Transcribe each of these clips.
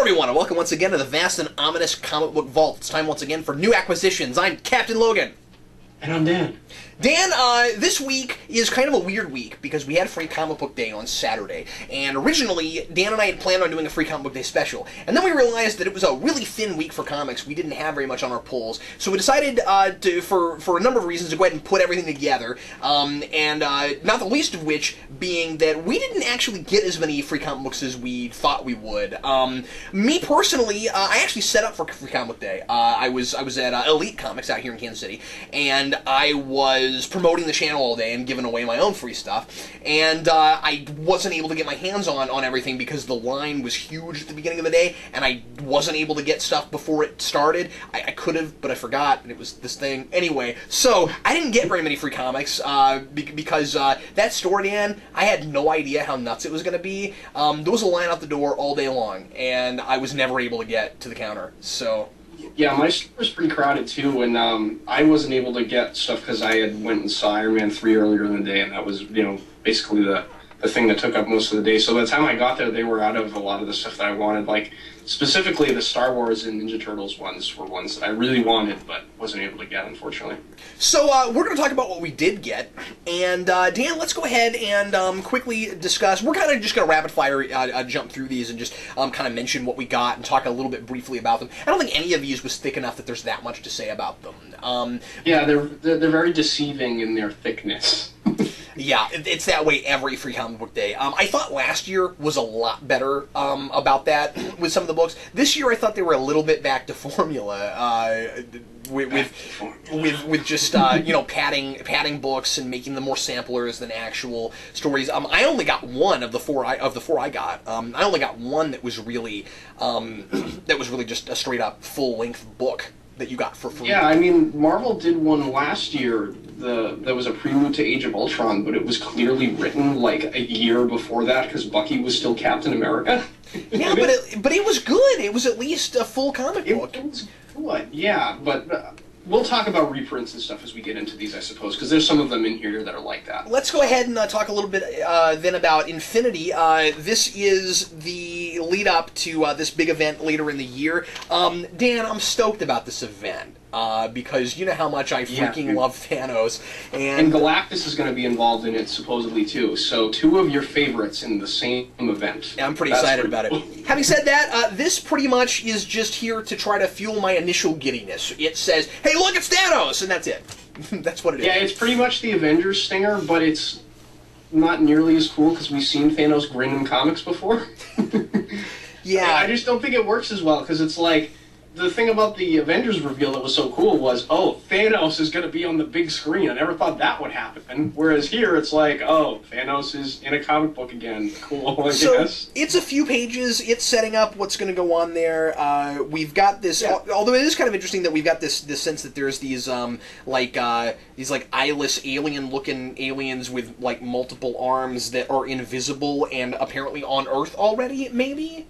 everyone, and welcome once again to the vast and ominous comic book vault. It's time once again for new acquisitions. I'm Captain Logan. And I'm Dan. Dan, this week is kind of a weird week because we had Free Comic Book Day on Saturday, and originally Dan and I had planned on doing a Free Comic Book Day special, and then we realized that it was a really thin week for comics. We didn't have very much on our pulls, so we decided for a number of reasons to go ahead and put everything together, and not the least of which being that we didn't actually get as many free comic books as we thought we would. Me personally, I actually set up for Free Comic Book Day. I was at Elite Comics out here in Kansas City, and I was promoting the channel all day and giving away my own free stuff, and I wasn't able to get my hands on everything because the line was huge at the beginning of the day, and I wasn't able to get stuff before it started. I could have, but I forgot, and it was this thing. Anyway, so I didn't get very many free comics because that store, Dan, I had no idea how nuts it was going to be. There was a line out the door all day long, and I was never able to get to the counter, so... Yeah, my store was pretty crowded too, and I wasn't able to get stuff because I had went and saw Iron Man 3 earlier in the day, and that was, basically the thing that took up most of the day. So by the time I got there, they were out of a lot of the stuff that I wanted. Like, specifically the Star Wars and Ninja Turtles ones were ones that I really wanted, but wasn't able to get, unfortunately. So, we're going to talk about what we did get, and, Dan, let's go ahead and quickly discuss. We're kind of just going to rapid-fire jump through these and just kind of mention what we got and talk a little bit briefly about them. I don't think any of these was thick enough that there's that much to say about them. Yeah, they're very deceiving in their thickness. Yeah, it's that way every Free Comic Book Day. I thought last year was a lot better about that with some of the books. This year I thought they were a little bit back to formula with just padding books and making them more samplers than actual stories. I only got one of the four I got. I only got one that was really just a straight up full length book that you got for free. Yeah, I mean, Marvel did one last year. That was a prelude to Age of Ultron, but it was clearly written like a year before that because Bucky was still Captain America. Yeah, but it was good. It was at least a full comic book. It was good, yeah, but we'll talk about reprints and stuff as we get into these, I suppose, because there's some of them in here that are like that. Let's go ahead and talk a little bit then about Infinity. This is the lead-up to this big event later in the year. Dan, I'm stoked about this event. Because you know how much I freaking love Thanos. And Galactus is going to be involved in it, supposedly, too. So, two of your favorites in the same event. Yeah, I'm pretty excited about it. Having said that, this pretty much is just here to try to fuel my initial giddiness. It says, hey, look, it's Thanos! And that's it. That's what it is. Yeah, it's pretty much the Avengers stinger, but it's not nearly as cool because we've seen Thanos grin in comics before. Yeah. I just don't think it works as well because it's like... The thing about the Avengers reveal that was so cool was, oh, Thanos is going to be on the big screen. I never thought that would happen. Whereas here, it's like, oh, Thanos is in a comic book again. Cool, I guess. It's a few pages. It's setting up what's going to go on there. We've got this, although it is kind of interesting that we've got this sense that there's these, eyeless alien-looking aliens with, like, multiple arms that are invisible and apparently on Earth already, maybe?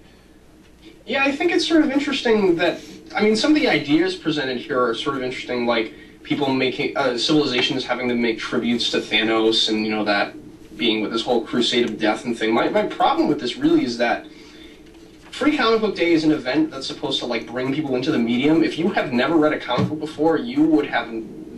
Yeah, I think it's sort of interesting that, I mean, some of the ideas presented here are sort of interesting, like people making, civilizations having to make tributes to Thanos and, that being with this whole Crusade of Death and thing. My problem with this really is that Free Comic Book Day is an event that's supposed to, like, bring people into the medium. If you have never read a comic book before, you would have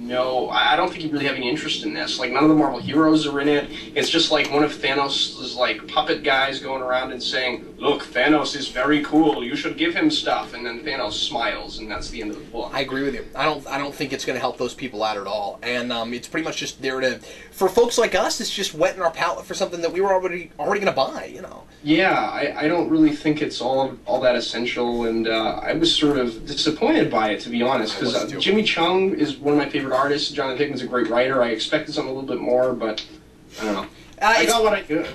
I don't think you really have any interest in this. Like, none of the Marvel heroes are in it. It's just like one of Thanos' like puppet guys going around and saying, look, Thanos is very cool, you should give him stuff, and then Thanos smiles, and that's the end of the book. I agree with you. I don't think it's going to help those people out at all. And it's pretty much just there to, for folks like us, it's just wetting our palate for something that we were already going to buy, Yeah, I don't really think it's all that essential, and I was sort of disappointed by it, to be honest, because Jimmy Chung is one of my favorite artist. Jonathan Hickman's a great writer. I expected something a little bit more, but I don't know. I got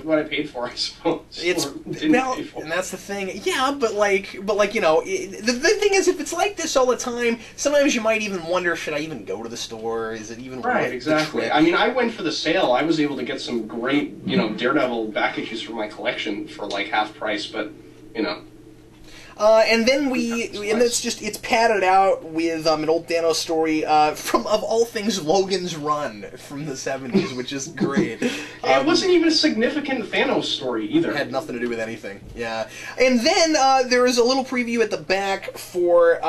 what I paid for, I suppose. And that's the thing. Yeah, but the thing is, if it's like this all the time, sometimes you might even wonder, should I even go to the store? Is it even right? Worth Exactly. I mean, I went for the sale. I was able to get some great, Daredevil back issues for my collection for like half price, but And then it's padded out with an old Thanos story from, of all things, Logan's Run from the 70s, which is great. It wasn't even a significant Thanos story either. It had nothing to do with anything. Yeah. And then there is a little preview at the back for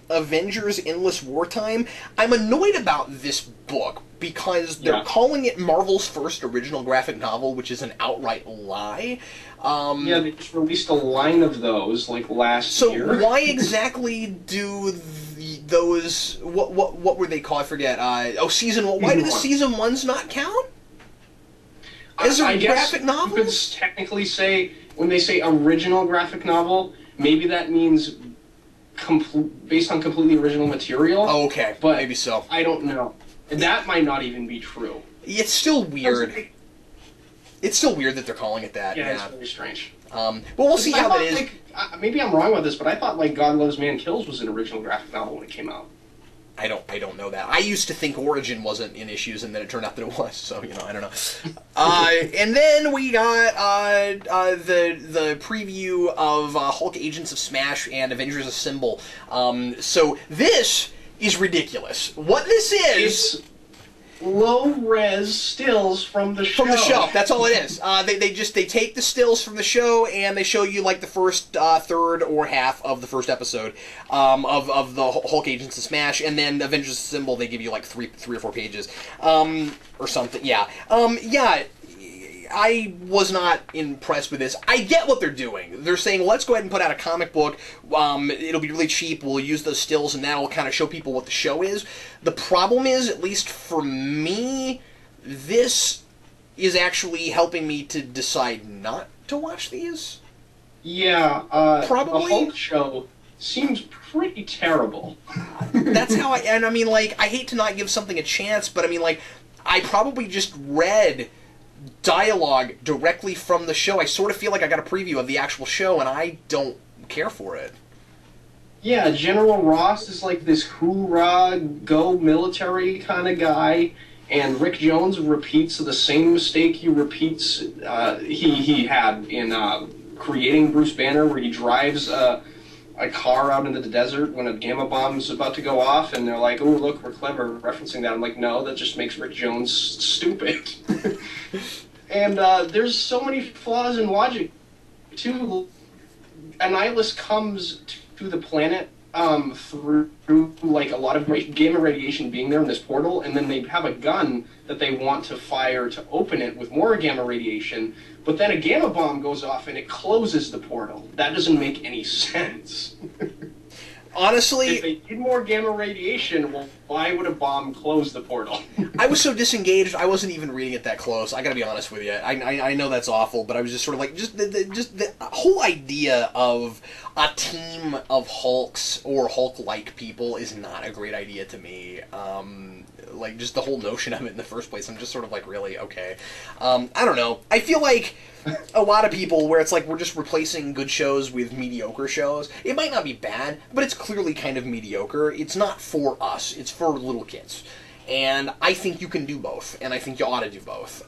Avengers Endless Wartime. I'm annoyed about this book because they're calling it Marvel's first original graphic novel, which is an outright lie. Yeah, they just released a line of those like last year. So why exactly do those? What were they called? I forget. Season one. Why do the season ones not count? As a graphic novel? You could technically say, when they say original graphic novel, maybe that means based on completely original material. Oh, okay. But maybe so. I don't know. That might not even be true. It's still weird. It's still weird that they're calling it that. Yeah, it's very strange. Well, we'll see how that is. Like, maybe I'm wrong about this, but I thought like God Loves Man Kills was an original graphic novel when it came out. I don't know that. I used to think Origin wasn't in issues, and then it turned out that it was. So I don't know. And then we got the preview of Hulk Agents of Smash and Avengers Assemble. So this is ridiculous. What this is? It's low-res stills from the show. From the show, that's all it is. They take the stills from the show and they show you like the first third or half of the first episode of the Hulk Agents of Smash, and then Avengers Assemble they give you like three or four pages or something. Yeah, I was not impressed with this. I get what they're doing. They're saying, let's go ahead and put out a comic book. It'll be really cheap. We'll use those stills, and that'll kind of show people what the show is. The problem is, at least for me, this is actually helping me to decide not to watch these. Yeah, probably. The Hulk show seems pretty terrible. That's how and I mean, like, I hate to not give something a chance, but I mean, like, I probably just read dialogue directly from the show. I sort of feel like I got a preview of the actual show, and I don't care for it. Yeah, General Ross is like this hoorah, go military kind of guy, and Rick Jones repeats the same mistake he had in creating Bruce Banner, where he drives a car out into the desert when a gamma bomb is about to go off, and they're like, oh, look, we're clever, referencing that. I'm like, no, that just makes Rick Jones stupid. And there's so many flaws in logic, too. Annihilus comes to the planet through like a lot of gamma radiation being there in this portal, and then they have a gun that they want to fire to open it with more gamma radiation, but then a gamma bomb goes off and it closes the portal. That doesn't make any sense. Honestly, if they need more gamma radiation, well, why would a bomb close the portal? I was so disengaged, I wasn't even reading it that close. I gotta be honest with you. I know that's awful, but I was just sort of like, just the whole idea of a team of Hulks or Hulk-like people is not a great idea to me. Like, just the whole notion of it in the first place, I'm just sort of like, really? Okay. I don't know. I feel like a lot of people where it's like we're just replacing good shows with mediocre shows. It might not be bad, but it's clearly kind of mediocre. It's not for us. It's for little kids. And I think you can do both, and I think you ought to do both.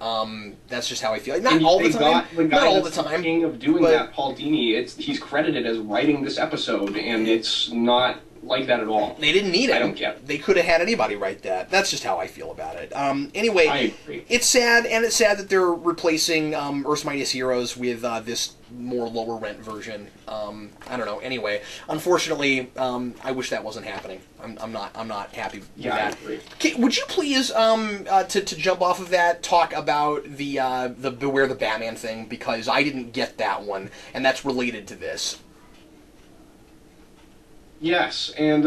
That's just how I feel. Not all the time. Not all the time. King of doing that, Paul Dini, he's credited as writing this episode, and it's not like that at all. They didn't need it. I don't get it. They could have had anybody write that. That's just how I feel about it. Anyway, I agree. It's sad, and it's sad that they're replacing Earth's Mightiest Heroes with this more lower rent version. I don't know. Anyway, unfortunately, I wish that wasn't happening. I'm not happy with that. I agree. Okay, would you please to jump off of that, talk about the Beware the Batman thing, because I didn't get that one, and that's related to this. Yes, and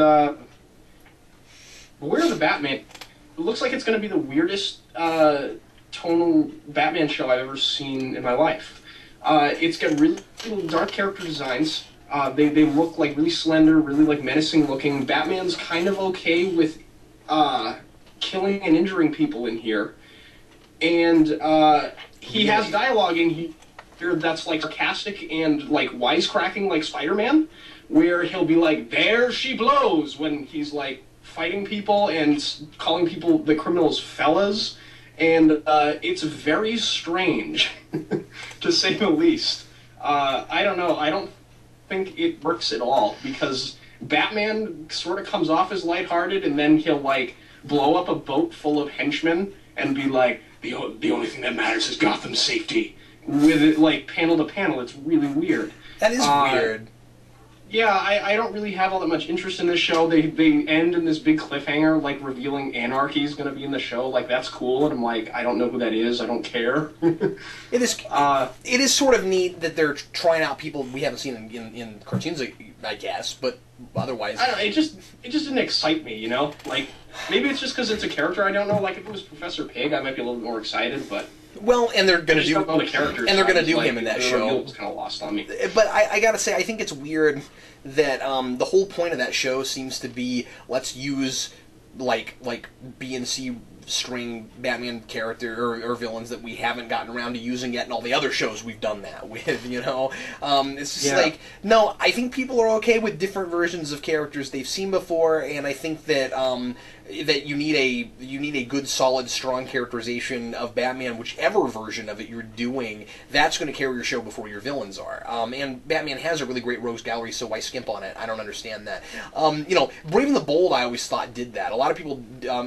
Beware the Batman, it looks like it's going to be the weirdest tonal Batman show I've ever seen in my life. It's got really dark character designs. They look like really slender, really like menacing looking. Batman's kind of okay with killing and injuring people in here. And he has dialogue in here that's like sarcastic and like wisecracking like Spider-Man, where he'll be like, there she blows, when he's like fighting people and calling people, the criminals, fellas. And it's very strange, to say the least. I don't know. I don't think it works at all, because Batman sort of comes off as lighthearted, and then he'll, like, blow up a boat full of henchmen and be like, the only thing that matters is Gotham's safety. With it, like, panel to panel, it's really weird. That is weird. Yeah, I don't really have all that much interest in this show. They end in this big cliffhanger, like, revealing Anarchy is going to be in the show. Like, that's cool, and I'm like, I don't know who that is. I don't care. It is sort of neat that they're trying out people we haven't seen in cartoons, I guess, but otherwise... I don't know, it just didn't excite me, you know? Like, maybe it's just because it's a character I don't know. Like, if it was Professor Pig, I might be a little bit more excited, but... Well, and they're going to do... don't know the characters. And they're going to do like, him in that show. It was kind of lost on me. But I gotta say, I think it's weird that the whole point of that show seems to be, let's use, like B and C string Batman character or villains that we haven't gotten around to using yet, and all the other shows we've done that with, you know? It's just like, no, I think people are okay with different versions of characters they've seen before, and I think that that you need a good, solid, strong characterization of Batman, whichever version of it you're doing. That's going to carry your show before your villains are. And Batman has a really great rogues gallery, so why skimp on it? I don't understand that. You know, Brave and the Bold, I always thought did that. A lot of people,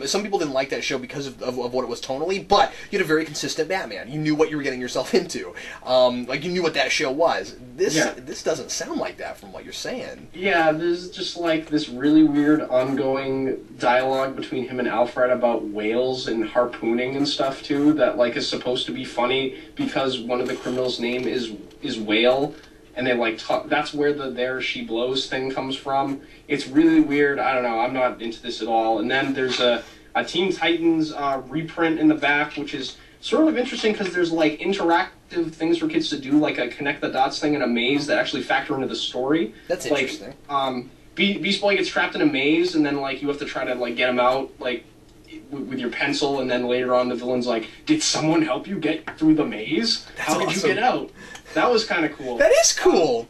some people didn't like that show because of what it was tonally, but you had a very consistent Batman. You knew what you were getting yourself into. Like, you knew what that show was. This doesn't sound like that from what you're saying. Yeah, there's just like this really weird ongoing dialogue between him and Alfred about whales and harpooning and stuff too, that like is supposed to be funny because one of the criminals' name is Whale, and they like talk, that's where the "there she blows" thing comes from. It's really weird. I don't know. I'm not into this at all. And then there's a Teen Titans reprint in the back, which is sort of interesting because there's like interactive things for kids to do, like a connect the dots thing in a maze that actually factor into the story. That's interesting. Beast Boy gets trapped in a maze, and then like you have to try to like get him out like with your pencil, and then later on the villain's like, "Did someone help you get through the maze? How did you get out?" That was kind of cool. That is cool.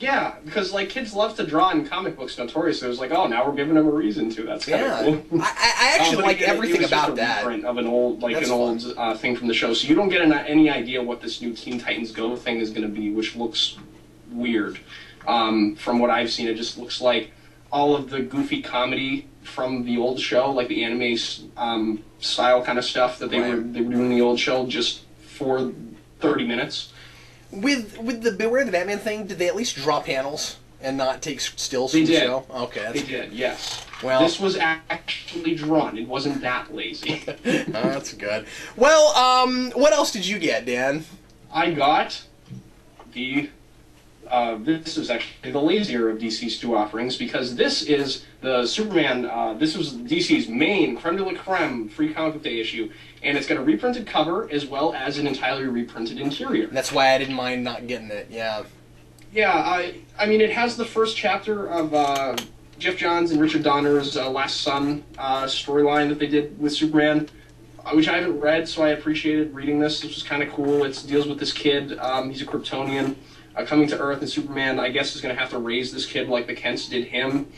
Yeah, because like kids love to draw in comic books notoriously. It was like, oh, now we're giving them a reason to. That's kind of cool. I actually like everything about that. Reprint of an old thing from the show, so you don't get any idea what this new Teen Titans Go thing is going to be, which looks weird. From what I've seen, it just looks like all of the goofy comedy from the old show, like the anime style kind of stuff that they were doing in the old show, just for 30 minutes. With the Beware the Batman thing, did they at least draw panels and not take stills from the show? Okay, they did. Yes. Well, this was actually drawn. It wasn't that lazy. That's good. Well, what else did you get, Dan? I got the. This is actually the lazier of DC's two offerings, because this is the Superman, this was DC's main creme de la creme free comic book day issue, and it's got a reprinted cover as well as an entirely reprinted interior. That's why I didn't mind not getting it, yeah. Yeah, I mean, it has the first chapter of Jeff Johns and Richard Donner's Last Son storyline that they did with Superman, which I haven't read, so I appreciated reading this. This was kind of cool. It deals with this kid, he's a Kryptonian, coming to Earth, and Superman, I guess, is going to have to raise this kid like the Kents did him.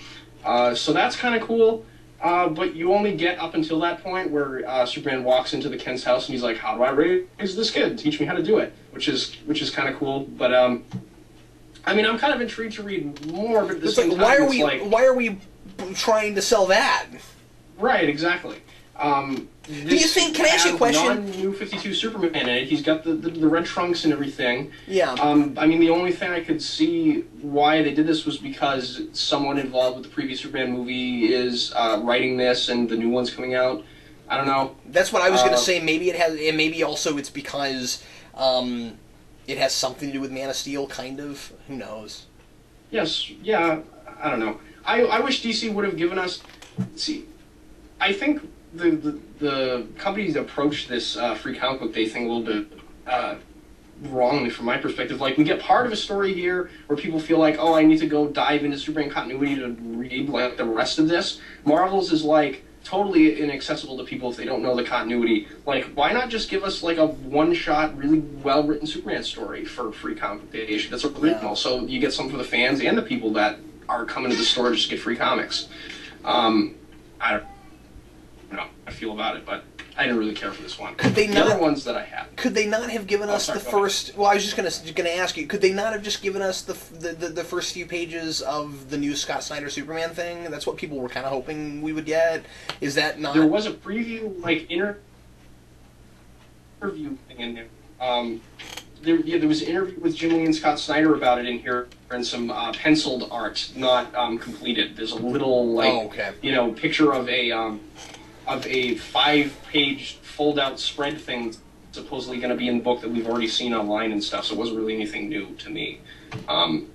So that's kind of cool. But you only get up until that point where Superman walks into the Kent's house and he's like, "How do I raise this kid? Teach me how to do it," which is kind of cool. But I mean, I'm kind of intrigued to read more. But at the same time, why are we trying to sell that? Right, exactly. Do you think? Can I ask you a question? Non-New 52 Superman in it. He's got the red trunks and everything. Yeah. I mean, the only thing I could see why they did this was because someone involved with the previous Superman movie is writing this, and the new one's coming out. I don't know. That's what I was going to say. Maybe it has, and maybe also it's because it has something to do with Man of Steel, kind of. Who knows? Yes. Yeah. I don't know. I wish DC would have given us. See, I think the companies approached this free comic book day thing a little bit wrongly from my perspective. Like, we get part of a story here where people feel like, oh, I need to go dive into Superman continuity to read like the rest of this. Marvel's is like totally inaccessible to people if they don't know the continuity. Like, why not just give us like a one-shot, really well-written Superman story for free comic book day issue that's original, so you get something for the fans and the people that are coming to the store just to get free comics. I don't know how I feel about it, but I didn't really care for this one. Could they the not? Other ones that I had. Could they not have given us the first? Well, I was just gonna ask you. Could they not have just given us the first few pages of the new Scott Snyder Superman thing? That's what people were kind of hoping we would get. Is that not? There was a preview, like interview thing in there. There was an interview with Jim Lee and Scott Snyder about it in here, and some penciled art, not completed. There's a little picture of a 5-page fold-out spread thing, supposedly going to be in the book that we've already seen online and stuff. So it wasn't really anything new to me. I don't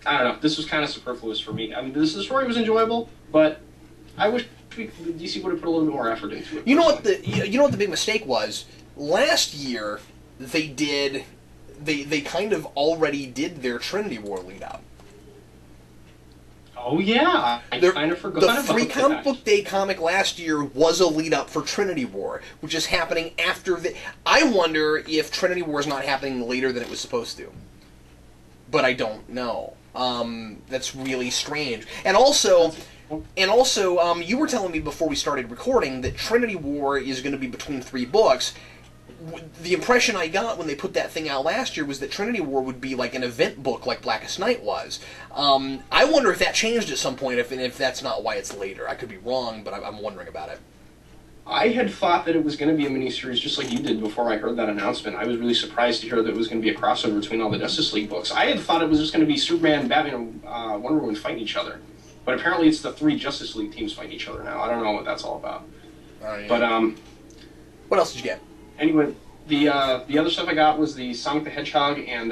know. This was kind of superfluous for me. I mean, the story was enjoyable, but I wish DC would have put a little bit more effort into it. You know what the big mistake was? Last year they kind of already did their Trinity War lead up. Oh yeah, I kind of forgot about that. The Free Comic Book Day comic last year was a lead up for Trinity War, which is happening after the. I wonder if Trinity War is not happening later than it was supposed to. But I don't know. That's really strange. And also, you were telling me before we started recording that Trinity War is going to be between 3 books. The impression I got when they put that thing out last year was that Trinity War would be like an event book like Blackest Night was. I wonder if that changed at some point, if that's not why it's later. I could be wrong, but I'm wondering about it. I had thought that it was going to be a miniseries just like you did before I heard that announcement. I was really surprised to hear that it was going to be a crossover between all the Justice League books. I had thought it was just going to be Superman, Batman, and Wonder Woman fighting each other. But apparently it's the 3 Justice League teams fighting each other now. I don't know what that's all about. Yeah. But what else did you get? Anyway, the other stuff I got was the Sonic the Hedgehog and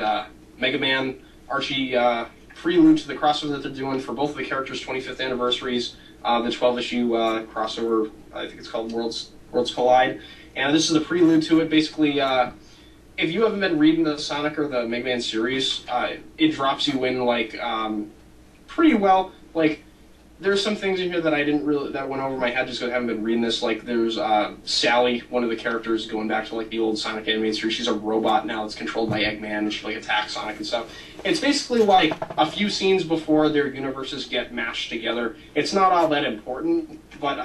Megaman Archie prelude to the crossover that they're doing for both of the characters' 25th anniversaries. The 12-issue crossover, I think it's called Worlds Collide. And this is the prelude to it. Basically, if you haven't been reading the Sonic or the Megaman series, it drops you in like pretty well. Like, there's some things in here that that went over my head just because I haven't been reading this. Like, there's Sally, one of the characters, going back to like the old Sonic animated series. She's a robot now that's controlled by Eggman, and she like attacks Sonic and stuff. It's basically like a few scenes before their universes get mashed together. It's not all that important, but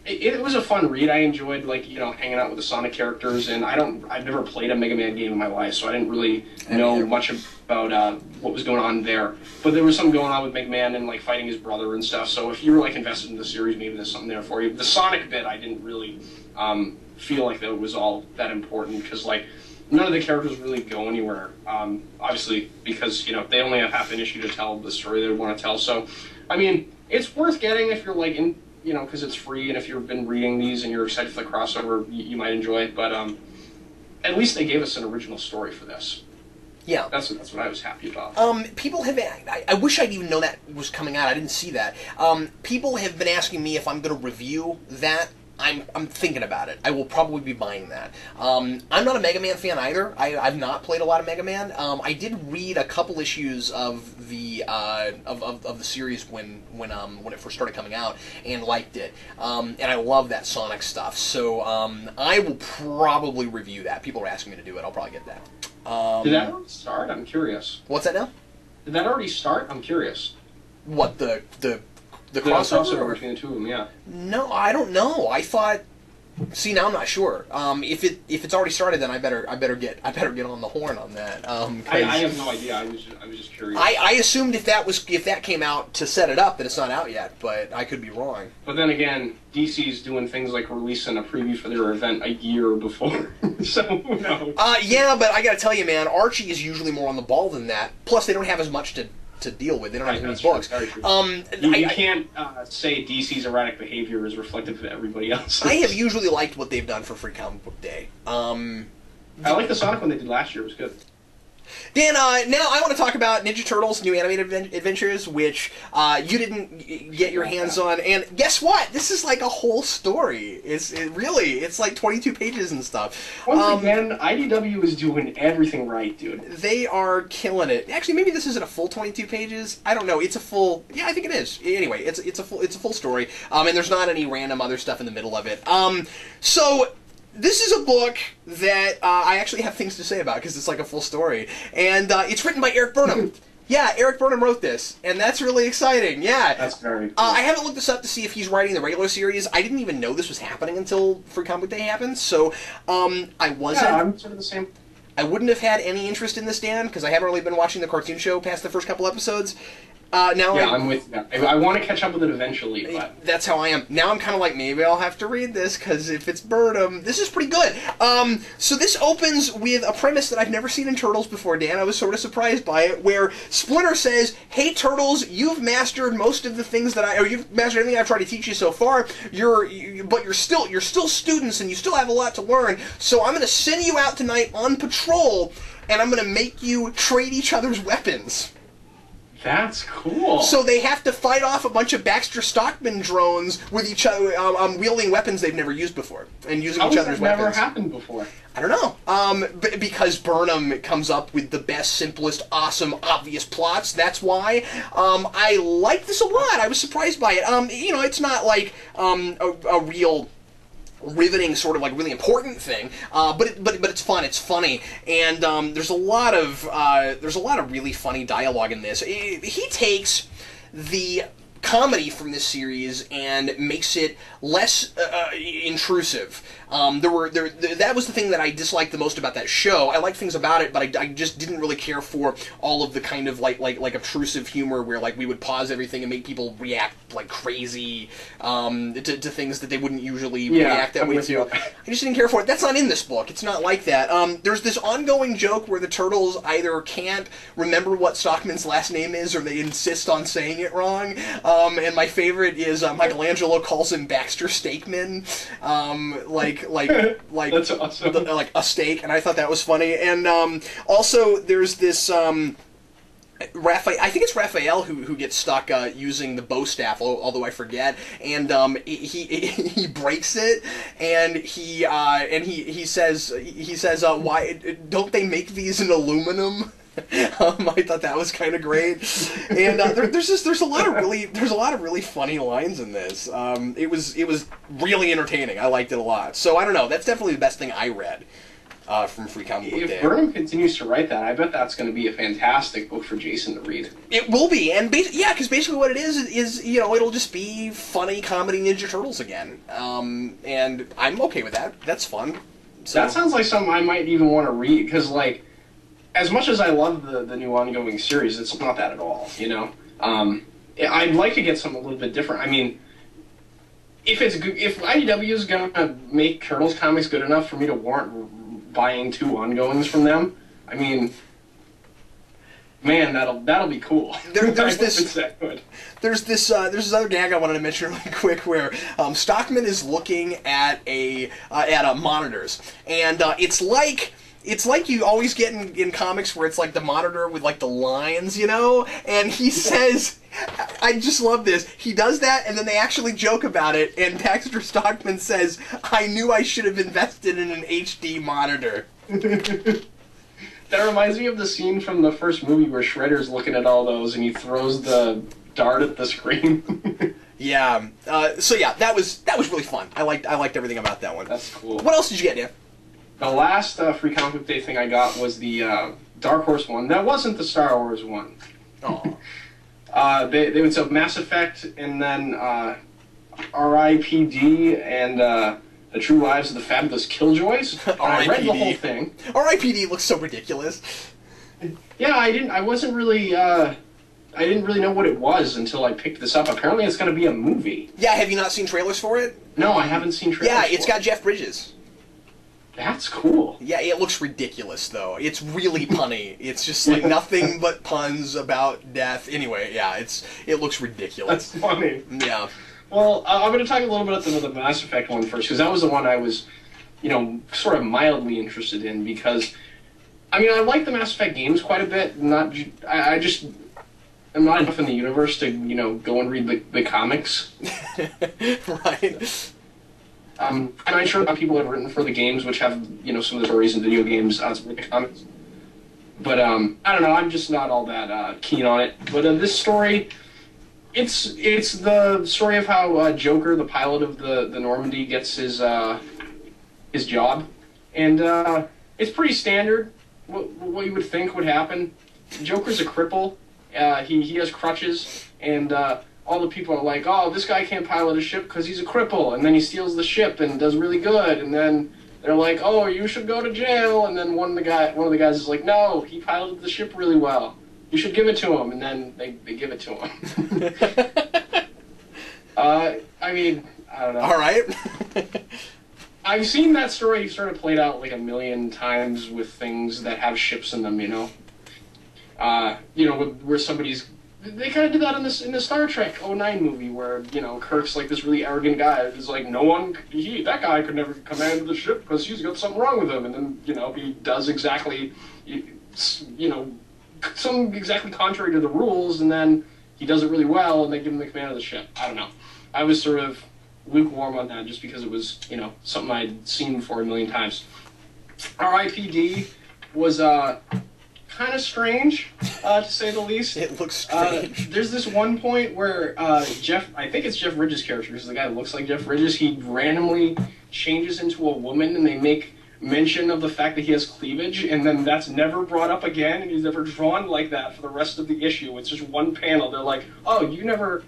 it was a fun read. I enjoyed hanging out with the Sonic characters, and I've never played a Mega Man game in my life, so I didn't really know much about what was going on there. But there was something going on with Mega Man and like fighting his brother and stuff. So if you were like invested in the series, maybe there's something there for you. The Sonic bit, I didn't really feel like that was all that important because like none of the characters really go anywhere. Obviously, because they only have half an issue to tell the story they want to tell. So, I mean, it's worth getting if you're like in. Because it's free, and if you've been reading these and you're excited for the crossover, you might enjoy it. But at least they gave us an original story for this. Yeah, that's what I was happy about. People have. I wish I'd even known that was coming out. I didn't see that. People have been asking me if I'm going to review that. I'm thinking about it. I will probably be buying that. I'm not a Mega Man fan either. I've not played a lot of Mega Man. I did read a couple issues of the of the series when it first started coming out and liked it. And I love that Sonic stuff. So I will probably review that. People are asking me to do it. I'll probably get that. Did that already start? I'm curious. What's that now? Did that already start? I'm curious. What the crossover between the two of them, yeah. No, I don't know. I thought. See, now I'm not sure. If it's already started, then I better get on the horn on that. I have no idea. I was just curious. I assumed if that came out to set it up, that it's not out yet, but I could be wrong. But then again, DC's doing things like releasing a preview for their event a year before, so who knows? Yeah, but I got to tell you, man, Archie is usually more on the ball than that. Plus, they don't have as much to deal with. They don't have as many books. You can't say DC's erratic behavior is reflective of everybody else. I have usually liked what they've done for Free Comic Book Day. I like the Sonic one they did last year. It was good. Dan, now I want to talk about Ninja Turtles New Animated Adventures, which you didn't get your hands on. And guess what? This is like a whole story. It's like 22 pages and stuff. Once again, IDW is doing everything right, dude. They are killing it. Actually, maybe this isn't a full 22 pages. I don't know. It's a full. Yeah, I think it is. Anyway, it's a full story. And there's not any random other stuff in the middle of it. So. This is a book that I actually have things to say about because it's like a full story. And it's written by Eric Burnham, Yeah, Eric Burnham wrote this, and that's really exciting. Yeah, That's very cool. I haven't looked this up to see if he's writing the regular series. I didn't even know this was happening until Free Comic Day happened, so I wasn't. Yeah, I'm sort of the same. I wouldn't have had any interest in this, Dan, because I haven't really been watching the cartoon show past the first couple episodes. Now I'm with you. I want to catch up with it eventually, but... That's how I am. Now I'm kind of like, maybe I'll have to read this, because if it's Burnham, this is pretty good. So this opens with a premise that I've never seen in Turtles before, Dan. I was sort of surprised by it, where Splinter says, hey, Turtles, you've mastered most of the things that you've mastered everything I've tried to teach you so far, but you're still students, and you still have a lot to learn, so I'm going to send you out tonight on patrol, and I'm going to make you trade each other's weapons. That's cool. So they have to fight off a bunch of Baxter Stockman drones with each other, wielding weapons they've never used before, and using each other's weapons. Never happened before. I don't know. Because Burnham comes up with the best, simplest, awesome, obvious plots. That's why. I like this a lot. I was surprised by it. It's not like a real riveting, sort of like really important thing, but it's fun. It's funny, and there's a lot of really funny dialogue in this. He takes the comedy from this series and makes it less intrusive. That was the thing that I disliked the most about that show. I liked things about it, but I just didn't really care for all of the kind of like obtrusive humor where like we would pause everything and make people react like crazy to things that they wouldn't usually react that way to. I just didn't care for it. That's not in this book. It's not like that. There's this ongoing joke where the Turtles either can't remember what Stockman's last name is or they insist on saying it wrong. And my favorite is Michelangelo calls him Baxter Steakman, That's awesome. like a steak, and I thought that was funny. And also there's this Raphael, I think it's Raphael who gets stuck using the bow staff, although I forget, and he breaks it, and he says why don't they make these in aluminum? I thought that was kind of great, and there's a lot of really funny lines in this. It was really entertaining. I liked it a lot. So I don't know. That's definitely the best thing I read from Free Comic Book Day. If Burnham continues to write that, I bet that's going to be a fantastic book for Jason to read. It will be, and because basically what it is it'll just be funny comedy Ninja Turtles again, and I'm okay with that. That's fun. So. That sounds like something I might even want to read, because like, as much as I love the new ongoing series, it's not that at all. I'd like to get something a little bit different. I mean, if IDW is gonna make Turtles comics good enough for me to warrant buying 2 ongoings from them, I mean, man, that'll be cool. There's this other gag I wanted to mention really quick where Stockman is looking at monitors, and it's like you always get in comics where it's like the monitor with like the lines, and he says, I just love this, he does that and then they actually joke about it, and Baxter Stockman says, I knew I should have invested in an HD monitor. That reminds me of the scene from the first movie where Shredder's looking at all those and he throws the dart at the screen. Yeah. So yeah, that was really fun. I liked everything about that one. That's cool. What else did you get, Dan? The last Free Comic Book Day thing I got was the Dark Horse one. That wasn't the Star Wars one. Oh. They would say Mass Effect, and then R.I.P.D. and The True Lives of the Fabulous Killjoys. I read the whole thing. R.I.P.D. looks so ridiculous. Yeah, I didn't really know what it was until I picked this up. Apparently, it's going to be a movie. Yeah, have you not seen trailers for it? No, I haven't seen trailers. Yeah, it's got Jeff Bridges. That's cool. Yeah, it looks ridiculous, though. It's really punny. It's just like nothing but puns about death. Anyway, yeah, it looks ridiculous. That's funny. Yeah. Well, I'm going to talk a little bit about the Mass Effect one first, because that was the one I was, sort of mildly interested in, because, I mean, I like the Mass Effect games quite a bit. I'm not enough in the universe to, go and read the comics. Right. And I'm sure people have written for the games, which have, some of the stories in video games outside of the comics. But, I don't know, I'm just not all that keen on it. But this story, it's the story of how Joker, the pilot of the Normandy, gets his job. And it's pretty standard, what you would think would happen. Joker's a cripple, he has crutches, and all the people are like, oh, this guy can't pilot a ship because he's a cripple, and then he steals the ship and does really good, and then they're like, oh, you should go to jail, and then one of the guys is like, no, he piloted the ship really well. You should give it to him, and then they give it to him. I mean, I don't know. All right. I've seen that story sort of played out like a million times with things that have ships in them, you know? Where somebody's... They kind of did that in the Star Trek '09 movie where, Kirk's like this really arrogant guy. It's like, that guy could never command the ship because he's got something wrong with him. And then, he does exactly, something exactly contrary to the rules, and then he does it really well, and they give him the command of the ship. I don't know. I was sort of lukewarm on that just because it was, something I'd seen before a million times. R.I.P.D. was kind of strange, to say the least. It looks strange. There's this one point where I think it's Jeff Bridges' character, because the guy looks like Jeff Bridges, he randomly changes into a woman, and they make mention of the fact that he has cleavage, and then that's never brought up again, and he's never drawn like that for the rest of the issue. It's just one panel. They're like, oh, you never...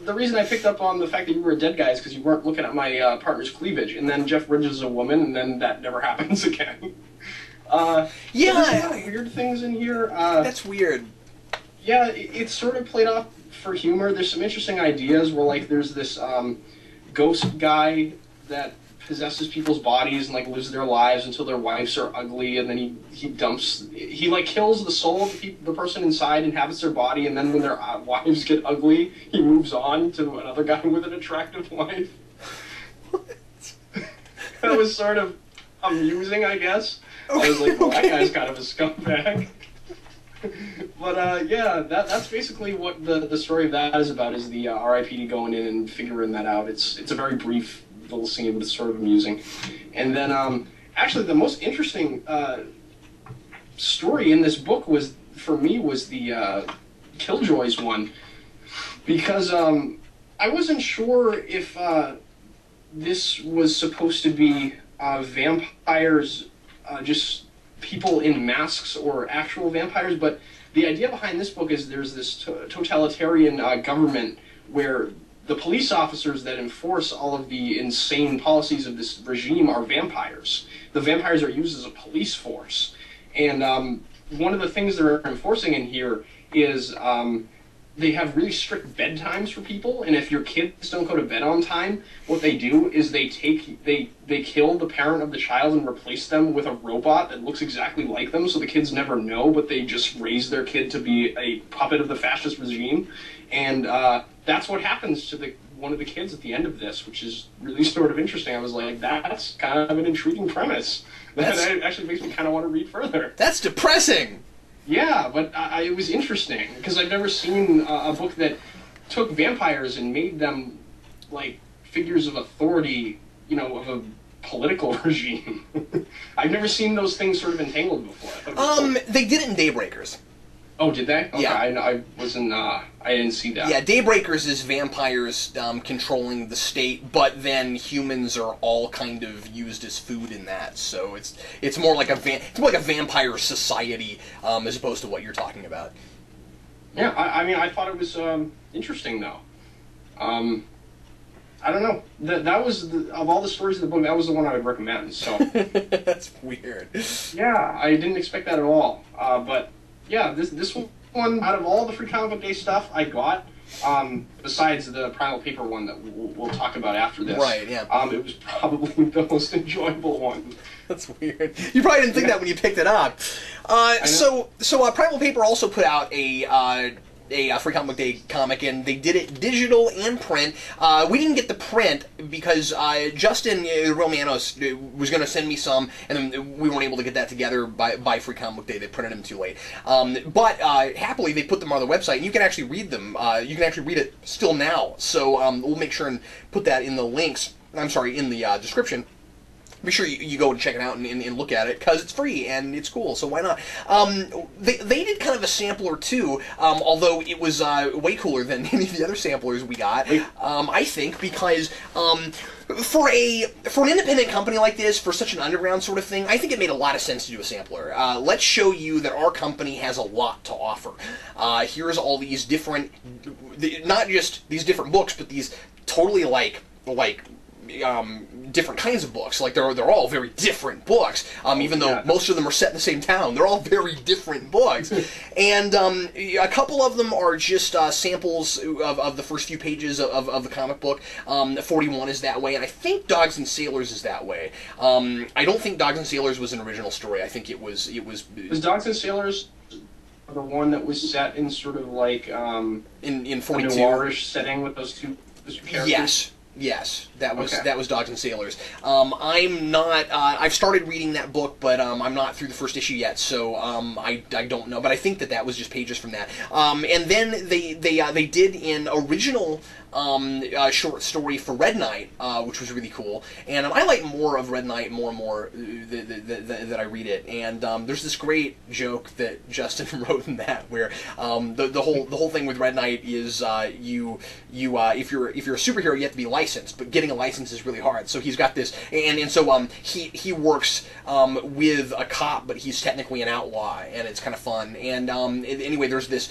the reason I picked up on the fact that you were a dead guy is because you weren't looking at my partner's cleavage, and then Jeff Bridges is a woman, and then that never happens again. Yeah, there's a lot of weird things in here. That's weird. Yeah, it's sort of played off for humor. There's some interesting ideas where, like, there's this ghost guy that possesses people's bodies and, like, lives their lives until their wives are ugly, and then he like kills the soul of the person inside, inhabits their body, and then when their wives get ugly, he moves on to another guy with an attractive wife. That was sort of amusing, I guess. I was like, well, that guy's kind of a scumbag. But yeah, that's basically what the story of that is about, is the R.I.P.D. going in and figuring that out. It's a very brief little scene, but it's sort of amusing. And then actually the most interesting story in this book was the Killjoys one, because I wasn't sure if this was supposed to be vampires, just people in masks, or actual vampires, but the idea behind this book is there's this totalitarian government where the police officers that enforce all of the insane policies of this regime are vampires. The vampires are used as a police force. And one of the things they're enforcing in here is they have really strict bedtimes for people, and if your kids don't go to bed on time, what they do is they kill the parent of the child and replace them with a robot that looks exactly like them, so the kids never know, but they just raise their kid to be a puppet of the fascist regime. And that's what happens to one of the kids at the end of this, which is really sort of interesting. I was like, that's kind of an intriguing premise. That actually makes me kind of want to read further. That's depressing! Yeah, but it was interesting, because I've never seen a book that took vampires and made them, like, figures of authority, of a political regime. I've never seen those things sort of entangled before. They did it in Daybreakers. Oh, did they? Okay, yeah. I didn't see that. Yeah, Daybreakers is vampires controlling the state, but then humans are all kind of used as food in that. So it's more like a vampire society as opposed to what you're talking about. Yeah, I mean, I thought it was interesting though. I don't know. That was of all the stories in the book, that was the one I would recommend. So that's weird. Yeah, I didn't expect that at all. But yeah, this one, out of all the Free Comic Book Day stuff I got, besides the Primal Paper one that we'll talk about after this, right? Yeah. It was probably the most enjoyable one. That's weird. You probably didn't think that when you picked it up. So Primal Paper also put out a Free Comic Book Day comic, and they did it digital and print. We didn't get the print because Justin Romanos was going to send me some, and then we weren't able to get that together by Free Comic Book Day. They printed them too late. But happily, they put them on the website, and you can actually read them. You can actually read it still now. So we'll make sure and put that in the links. I'm sorry, in the description. be sure you go and check it out and look at it, because it's free and it's cool, so why not? They did kind of a sampler too, although it was way cooler than any of the other samplers we got, I think, because for an independent company like this, for such an underground sort of thing, I think it made a lot of sense to do a sampler. Let's show you that our company has a lot to offer. Here's all these different, not just these different books, but these totally like different kinds of books. Like they're all very different books, even though most of them are set in the same town. They're all very different books, and a couple of them are just samples of the first few pages of the comic book. 41 is that way, and I think Dogs and Sailors is that way. I don't think Dogs and Sailors was an original story. I think it was. Was Dogs and Sailors the one that was set in sort of like in 42 a noirish setting with those two characters? Yes, that was Dogs and Sailors. I'm not. I've started reading that book, but I'm not through the first issue yet, so I don't know. But I think that was just pages from that. And then they did an original short story for Red Knight, which was really cool. And I like more of Red Knight more and more that I read it. And there's this great joke that Justin wrote in that, where the whole thing with Red Knight is if you're a superhero, you have to be licensed, but getting a license is really hard. So he's got this, and so he works with a cop, but he's technically an outlaw, and it's kind of fun. And anyway, there's this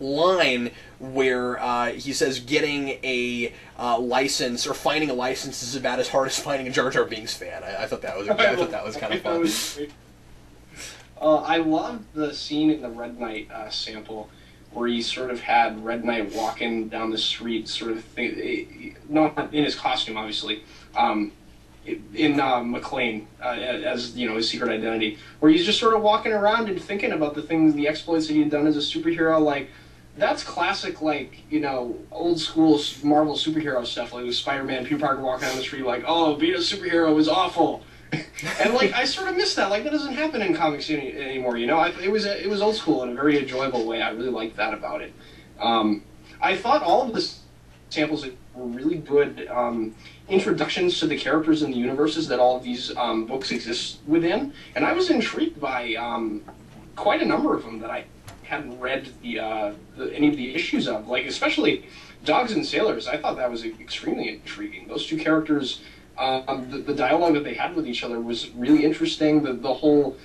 line where he says getting a license or finding a license is about as hard as finding a Jar Jar Binks fan. I thought that was kind of fun. I loved the scene in the Red Knight sample where he sort of had Red Knight walking down the street, sort of not in his costume, obviously, in McLean as his secret identity, where he's just sort of walking around and thinking about the exploits that he had done as a superhero. Like, that's classic, like, old school Marvel superhero stuff, like with Spider-Man, Peter Parker walking down the street like, oh, being a superhero is awful. And like, I sort of miss that. Like, that doesn't happen in comics anymore. It was old school in a very enjoyable way. I really liked that about it. I thought all of the samples were really good introductions to the characters and the universes that all of these books exist within, and I was intrigued by quite a number of them that I hadn't read any of the issues of. Like, especially Dogs and Sailors. I thought that was extremely intriguing. Those two characters. The dialogue that they had with each other was really interesting. The whole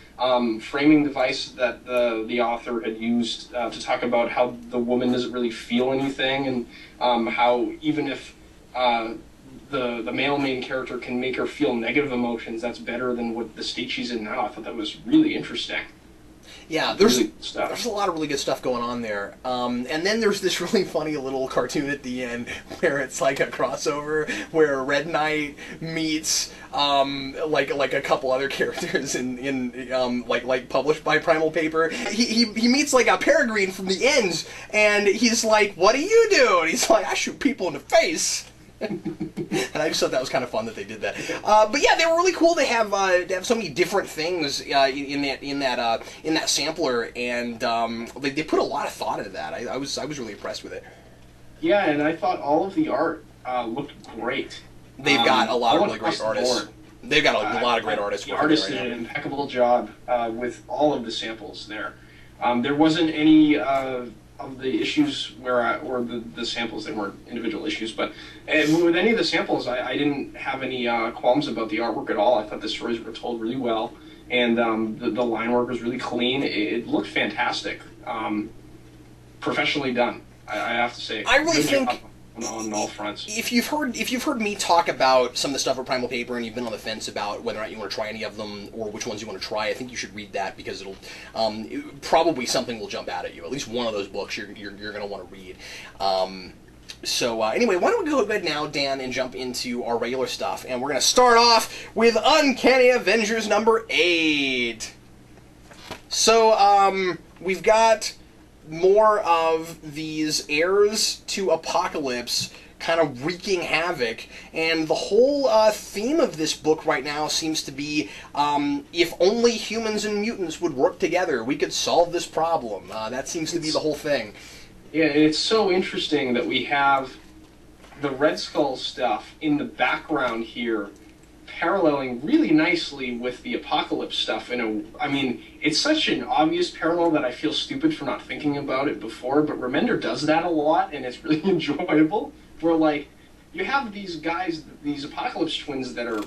framing device that the author had used to talk about how the woman doesn't really feel anything, and how even if the male main character can make her feel negative emotions, that's better than what the state she's in now. I thought that was really interesting. Yeah, there's a lot of really good stuff going on there. And then there's this really funny little cartoon at the end where it's like a crossover where Red Knight meets like a couple other characters in like published by Primal Paper. He meets like a Peregrine from the Ends, and he's like, "What do you do?" And he's like, "I shoot people in the face." And I just thought that was kind of fun that they did that. But yeah, they were really cool to have so many different things in that sampler, and they put a lot of thought into that. I was really impressed with it. Yeah, and I thought all of the art looked great. They've got a lot of really great artists. They've got a lot of great artists. The artists did an impeccable job with all of the samples there. There wasn't any of the issues or the samples, they weren't individual issues, but with any of the samples, I didn't have any qualms about the artwork at all. I thought the stories were told really well, and the line work was really clean. It looked fantastic, professionally done. I have to say. I really think on all fronts. If you've heard me talk about some of the stuff at Primal Paper and you've been on the fence about whether or not you want to try any of them or which ones you want to try, I think you should read that, because it'll probably something will jump out at you. At least one of those books you're going to want to read. So anyway, why don't we go ahead now, Dan, and jump into our regular stuff, and we're going to start off with Uncanny Avengers number 8. So we've got more of these heirs to Apocalypse kind of wreaking havoc, and the whole theme of this book right now seems to be if only humans and mutants would work together, we could solve this problem. That seems to be the whole thing. Yeah, and it's so interesting that we have the Red Skull stuff in the background here, paralleling really nicely with the Apocalypse stuff. I mean, it's such an obvious parallel that I feel stupid for not thinking about it before, but Remender does that a lot, and it's really enjoyable. Where, like, you have these guys, these Apocalypse twins that are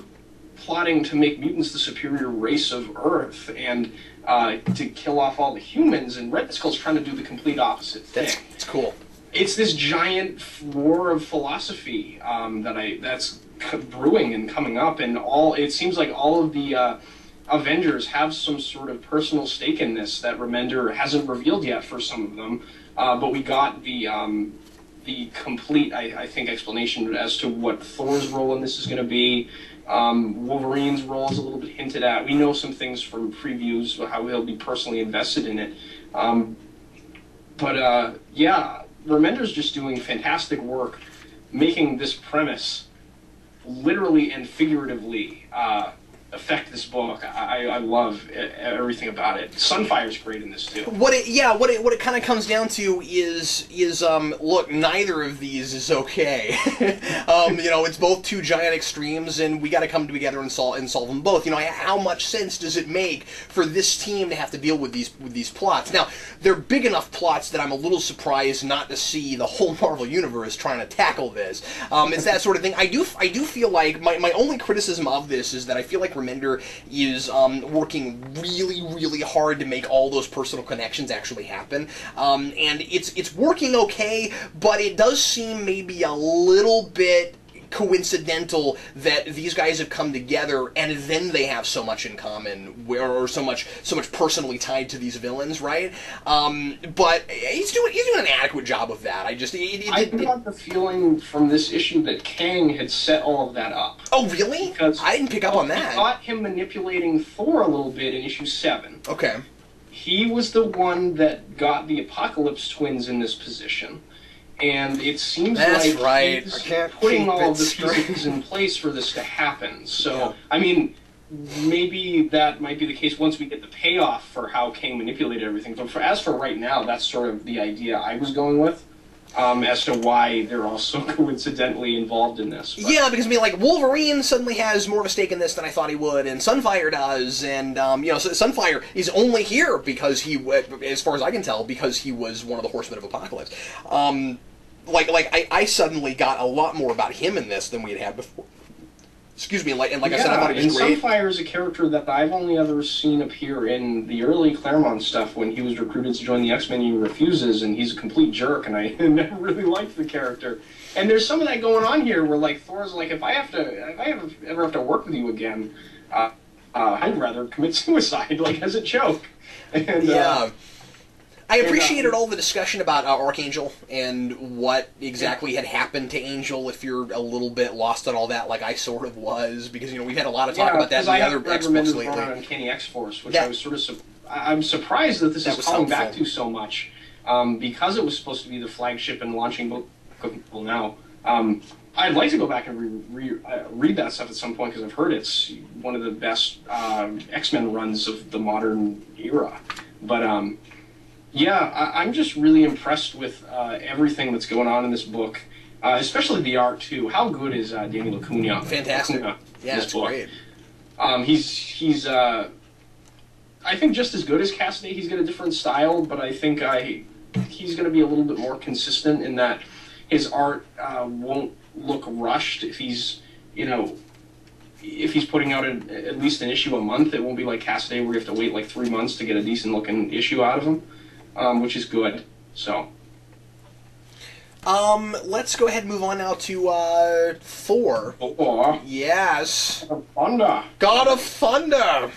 plotting to make mutants the superior race of Earth and to kill off all the humans, and Red Skull's trying to do the complete opposite thing. That's cool. It's this giant war of philosophy that's brewing and coming up, and it seems like all of the Avengers have some sort of personal stake in this that Remender hasn't revealed yet for some of them, but we got the complete, I think, explanation as to what Thor's role in this is going to be. Wolverine's role is a little bit hinted at. We know some things from previews, how he'll be personally invested in it. Yeah, Remender's just doing fantastic work making this premise literally and figuratively affect this book. I love everything about it. Sunfire's great in this too. What it kind of comes down to is look, neither of these is okay. It's both two giant extremes, and we got to come together and solve them both. How much sense does it make for this team to have to deal with these plots? Now, they're big enough plots that I'm a little surprised not to see the whole Marvel universe trying to tackle this. It's that sort of thing. I do feel like my only criticism of this is that I feel like Remender is working really, really hard to make all those personal connections actually happen. And it's working okay, but it does seem maybe a little bit coincidental that these guys have come together and then they have so much in common, or so much personally tied to these villains, right? But he's doing an adequate job of that. I got the feeling from this issue that Kang had set all of that up. Oh, really? Because I didn't pick up on that. I got him manipulating Thor a little bit in issue 7. Okay. He was the one that got the Apocalypse twins in this position. And it seems like he's putting all of the pieces in place for this to happen. So, yeah. I mean, maybe that might be the case once we get the payoff for how Kang manipulated everything. But as for right now, that's sort of the idea I was going with, as to why they're all so coincidentally involved in this. But. Yeah, because, Wolverine suddenly has more of a stake in this than I thought he would, and Sunfire does, and, so Sunfire is only here because as far as I can tell, because he was one of the Horsemen of Apocalypse. I suddenly got a lot more about him in this than we had before. Excuse me, I said, I thought he was great. Sunfire is a character that I've only ever seen appear in the early Claremont stuff when he was recruited to join the X-Men and he refuses, and he's a complete jerk, and I never really liked the character. And there's some of that going on here where, Thor's like, if I ever have to work with you again, I'd rather commit suicide, as a joke. And, yeah. I appreciated all the discussion about Archangel and what exactly had happened to Angel, if you're a little bit lost on all that, like I sort of was, because, we've had a lot of talk about that in the other X-books lately. On Uncanny X-Force, which I was sort of... I'm surprised that this is calling back to so much, because it was supposed to be the flagship and launching book of people now. I'd like to go back and read that stuff at some point, because I've heard it's one of the best X-Men runs of the modern era. But... yeah, I'm just really impressed with everything that's going on in this book, especially the art, too. How good is Daniel Acuna? Fantastic. Yeah, it's great. He's I think just as good as Cassidy. He's got a different style, but I think he's going to be a little bit more consistent in that his art won't look rushed. If he's putting out at least an issue a month, it won't be like Cassidy where you have to wait 3 months to get a decent-looking issue out of him. Which is good. So, let's go ahead and move on now to Thor. Thor. Yes. God of Thunder. God of Thunder.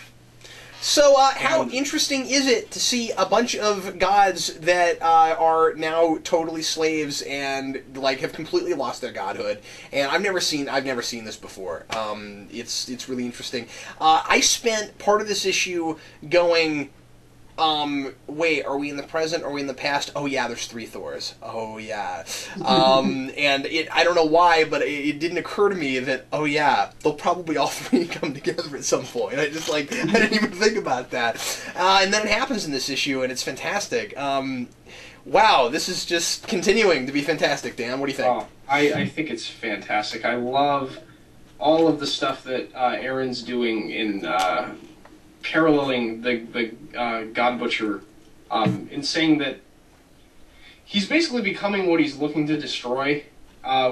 So, how interesting is it to see a bunch of gods that are now totally slaves and have completely lost their godhood? And I've never seen this before. It's really interesting. I spent part of this issue going, Wait, are we in the present? Are we in the past? Oh yeah, there's 3 Thors. Oh yeah. And I don't know why, but it didn't occur to me that, oh yeah, they'll probably all 3 come together at some point. I didn't even think about that. And then it happens in this issue, and it's fantastic. Wow, this is just continuing to be fantastic, Dan. What do you think? Oh, I think it's fantastic. I love all of the stuff that Aaron's doing in paralleling the God Butcher, in saying that he's basically becoming what he's looking to destroy,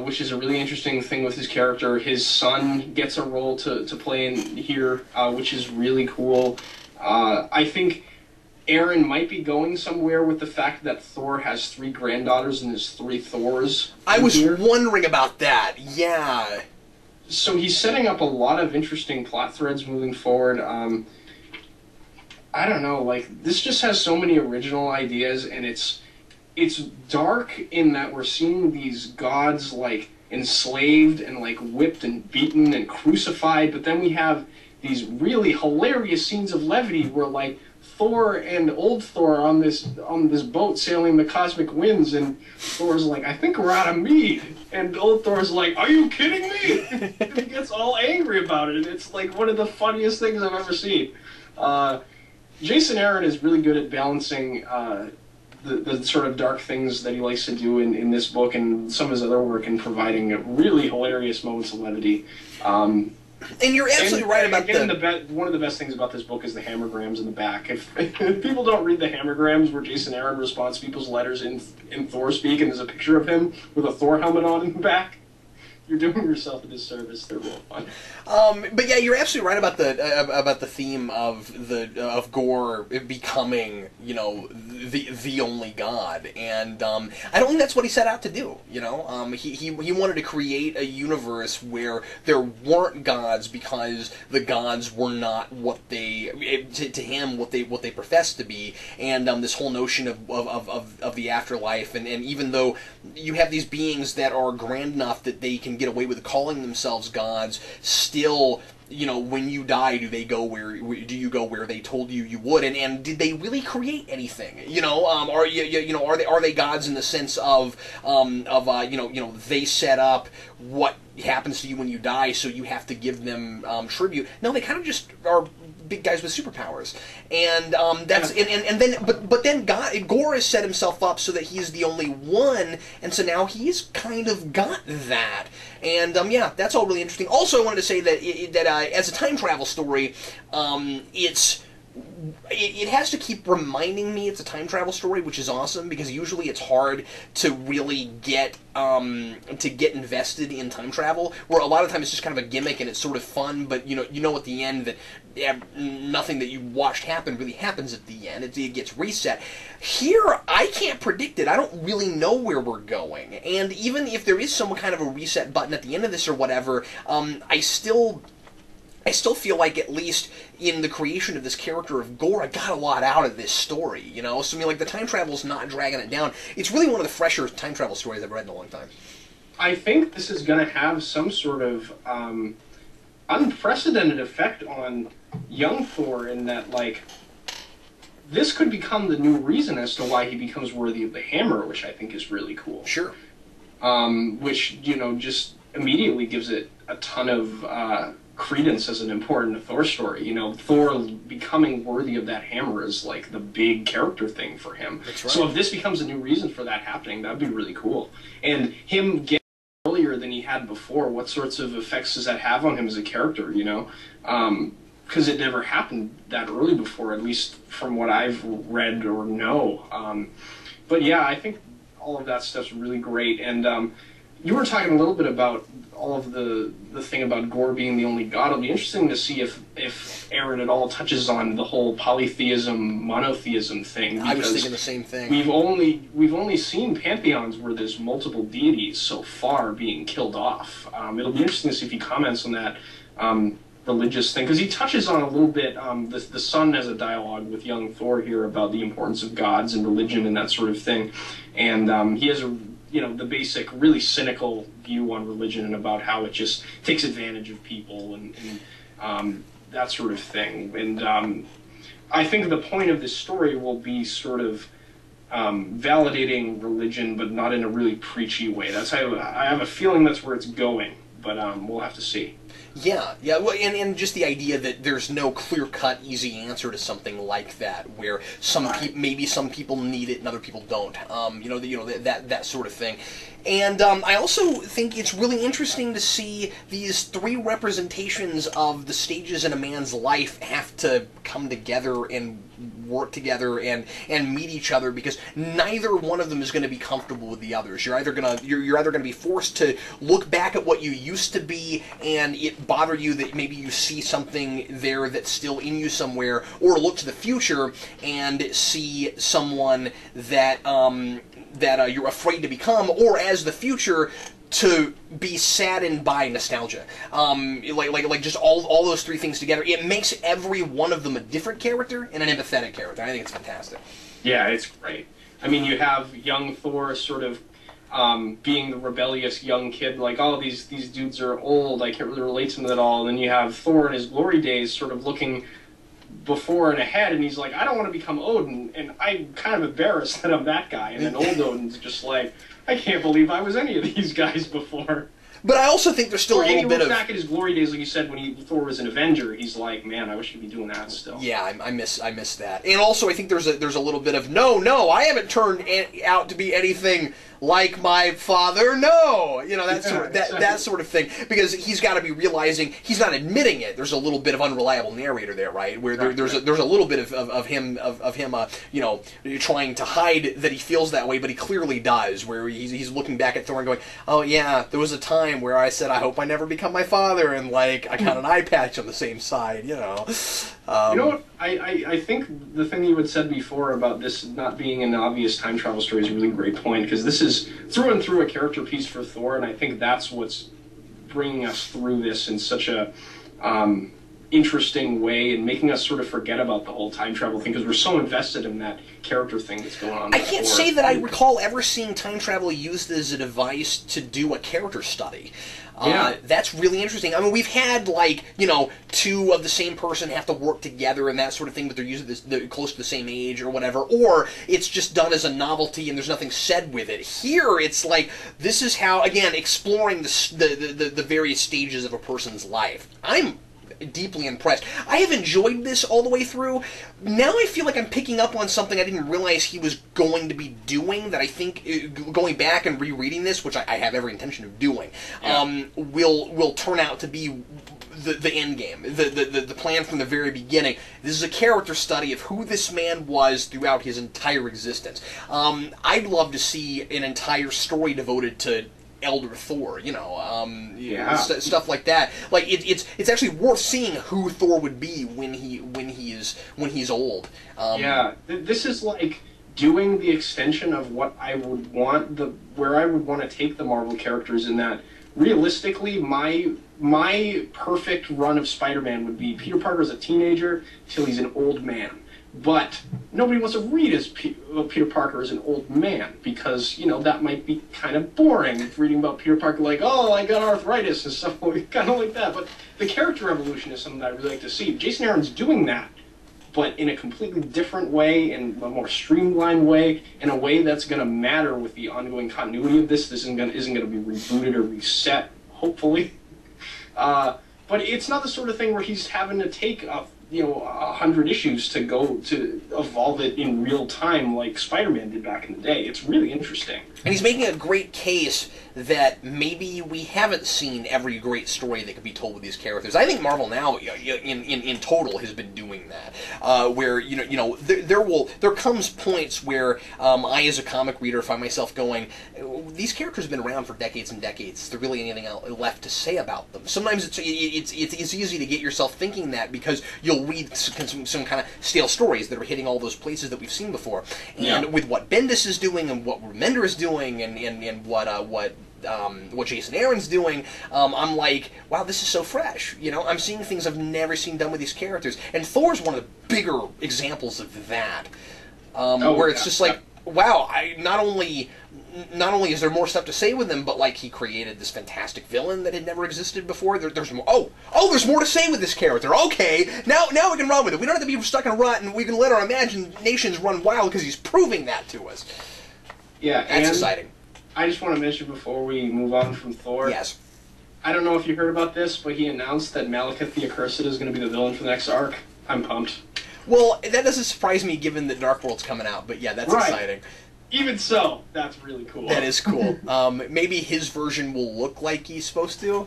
which is a really interesting thing with his character. His son gets a role to play in here, which is really cool. I think Aaron might be going somewhere with the fact that Thor has 3 granddaughters and there's 3 Thors. I was wondering about that, yeah. So he's setting up a lot of interesting plot threads moving forward. I don't know, like, this just has so many original ideas, and it's dark in that we're seeing these gods, like, enslaved and, like, whipped and beaten and crucified, but then we have these really hilarious scenes of levity where, like, Thor and old Thor are on this boat sailing the cosmic winds, and Thor's like, I think we're out of mead. And old Thor's like, are you kidding me? And he gets all angry about it, and it's like one of the funniest things I've ever seen. Jason Aaron is really good at balancing the sort of dark things that he likes to do in this book and some of his other work, and providing really hilarious moments of levity. And you're absolutely right about one of the best things about this book is the hammergrams in the back. If people don't read the hammergrams where Jason Aaron responds to people's letters in Thor speak, and there's a picture of him with a Thor helmet on in the back, you're doing yourself a disservice. They're real fun. But yeah, you're absolutely right about the theme of Gore becoming, you know, the only god, and I don't think that's what he set out to do. You know, he wanted to create a universe where there weren't gods because the gods were not what they to him what they professed to be, and this whole notion of the afterlife, and even though you have these beings that are grand enough that they can get away with calling themselves gods, still, you know, when you die, do you go where they told you would, and did they really create anything? You know, are they gods in the sense of they set up what happens to you when you die, so you have to give them tribute? No, they kind of just are big guys with superpowers, and that's but then Gore has set himself up so that he's the only one, and so now he's kind of got that, and yeah, that's all really interesting. Also, I wanted to say that as a time travel story, it has to keep reminding me it's a time travel story, which is awesome, because usually it's hard to really get invested in time travel, where a lot of times it's just kind of a gimmick and it's sort of fun, but you know at the end that nothing that you watched happen really happens at the end. It gets reset. Here, I can't predict it. I don't really know where we're going, and even if there is some kind of a reset button at the end of this or whatever, I still feel like, at least in the creation of this character of Gore, I got a lot out of this story, you know? So, I mean, like, the time travel's not dragging it down. It's really one of the fresher time travel stories I've read in a long time. I think this is going to have some sort of unprecedented effect on young Thor, in that, like, this could become the new reason as to why he becomes worthy of the hammer, which I think is really cool. Sure. Which, you know, just immediately gives it a ton of credence as an important Thor story. You know, Thor becoming worthy of that hammer is like the big character thing for him. That's right. So if this becomes a new reason for that happening, that'd be really cool. And him getting earlier than he had before, what sorts of effects does that have on him as a character, you know? Because it never happened that early before, at least from what I've read or know. But yeah, I think all of that stuff's really great. And you were talking a little bit about all of the thing about Gore being the only god. It'll be interesting to see if Aaron at all touches on the whole polytheism, monotheism thing. I was thinking the same thing. We've only seen pantheons where there's multiple deities so far being killed off. It'll be interesting to see if he comments on that religious thing, because he touches on a little bit. The son has a dialogue with young Thor here about the importance of gods and religion and that sort of thing, and he has the basic, really cynical view on religion and about how it just takes advantage of people and that sort of thing. And I think the point of this story will be sort of validating religion, but not in a really preachy way. That's how I have a feeling that's where it's going, but we'll have to see. Yeah, well, and just the idea that there's no clear-cut, easy answer to something like that, where maybe some people need it and other people don't. That sort of thing. And I also think it's really interesting to see these three representations of the stages in a man's life have to come together and work together and meet each other, because neither one of them is going to be comfortable with the others. You're either gonna be forced to look back at what you used to be and it bother you that maybe you see something there that's still in you somewhere, or look to the future and see someone that you're afraid to become, or as the future, to be saddened by nostalgia. Like just all those three things together. It makes every one of them a different character and an empathetic character. I think it's fantastic. Yeah, it's great. I mean, you have young Thor sort of being the rebellious young kid, like, oh, these dudes are old, I can't really relate to them at all. And then you have Thor in his glory days sort of looking before and ahead, and he's like, I don't want to become Odin, and I'm kind of embarrassed that I'm that guy. And then old Odin's just like, I can't believe I was any of these guys before. But I also think there's still a little bit of... back at his glory days, like you said, when Thor was an Avenger, he's like, man, I wish he'd be doing that still. Yeah, I miss that. And also, I think there's a little bit of, no, I haven't turned out to be anything like my father, no! That sort of thing. Because he's got to be realizing, he's not admitting it. There's a little bit of unreliable narrator there, right? Where there's a little bit of him trying to hide that he feels that way, but he clearly does, where he's looking back at Thor and going, oh yeah, there was a time where I said, I hope I never become my father, and like, I got an eye patch on the same side, you know what? I think the thing you had said before about this not being an obvious time travel story is a really great point, because this is through and through a character piece for Thor, and I think that's what's bringing us through this in such a interesting way, and making us sort of forget about the whole time travel thing, because we're so invested in that character thing that's going on. I can't say that I recall ever seeing time travel used as a device to do a character study. Yeah. That's really interesting. I mean, we've had, like, two of the same person have to work together and that sort of thing, but they're usually close to the same age or whatever, or it's just done as a novelty and there's nothing said with it. Here, it's like, this is how, again, exploring the various stages of a person's life. I'm deeply impressed. I have enjoyed this all the way through. Now I feel like I'm picking up on something I didn't realize he was going to be doing, that I think, going back and rereading this, which I have every intention of doing, will turn out to be the end game, the plan from the very beginning. This is a character study of who this man was throughout his entire existence. I'd love to see an entire story devoted to Elder Thor, stuff like that. Like it's actually worth seeing who Thor would be when he's old. This is like doing the extension of what I would want where I would want to take the Marvel characters, in that realistically my perfect run of Spider-Man would be Peter Parker as a teenager till he's an old man. But nobody wants to read as Peter Parker as an old man, because, that might be kind of boring, reading about Peter Parker like, oh, I got arthritis and stuff, kind of like that. But the character evolution is something that I really like to see. Jason Aaron's doing that, but in a completely different way, in a more streamlined way, in a way that's going to matter with the ongoing continuity of this. This isn't going to be rebooted or reset, hopefully. But it's not the sort of thing where he's having to take 100 issues to go to evolve it in real time like Spider-Man did back in the day. It's really interesting. And he's making a great case that maybe we haven't seen every great story that could be told with these characters. I think Marvel now, in total, has been doing that. Where there comes points where I, as a comic reader, find myself going, these characters have been around for decades and decades. Is there really anything left to say about them? Sometimes it's easy to get yourself thinking that, because you'll read some kind of stale stories that are hitting all those places that we've seen before. And with what Bendis is doing and what Remender is doing and what Jason Aaron's doing, I'm like, wow, this is so fresh. I'm seeing things I've never seen done with these characters. And Thor's one of the bigger examples of that. Where it's just like, wow, not only not only is there more stuff to say with him, but like he created this fantastic villain that had never existed before. There's more. Oh, there's more to say with this character. Okay, now we can run with it. We don't have to be stuck in a rut, and we can let our imaginations run wild because he's proving that to us. Yeah, that's exciting. I just want to mention before we move on from Thor. Yes. I don't know if you heard about this, but he announced that Malekith the Accursed is going to be the villain for the next arc. I'm pumped. Well, that doesn't surprise me given that Dark World's coming out, but yeah, that's exciting. Even so, that's really cool. That is cool. Maybe his version will look like he's supposed to.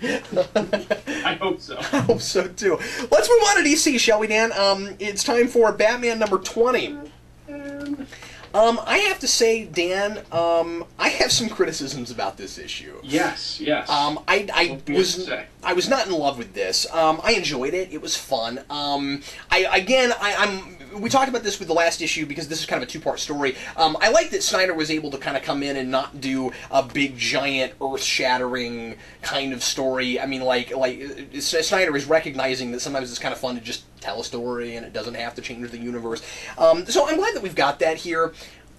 I hope so. I hope so, too. Let's move on to DC, shall we, Dan? It's time for Batman number 20. I have to say, Dan, I have some criticisms about this issue. Yes. I was not in love with this. I enjoyed it. It was fun. We talked about this with the last issue because this is kind of a two-part story. I like that Snyder was able to kind of come in and not do a big, giant, earth-shattering kind of story. I mean, like Snyder is recognizing that sometimes it's kind of fun to just tell a story and it doesn't have to change the universe. So I'm glad that we've got that here.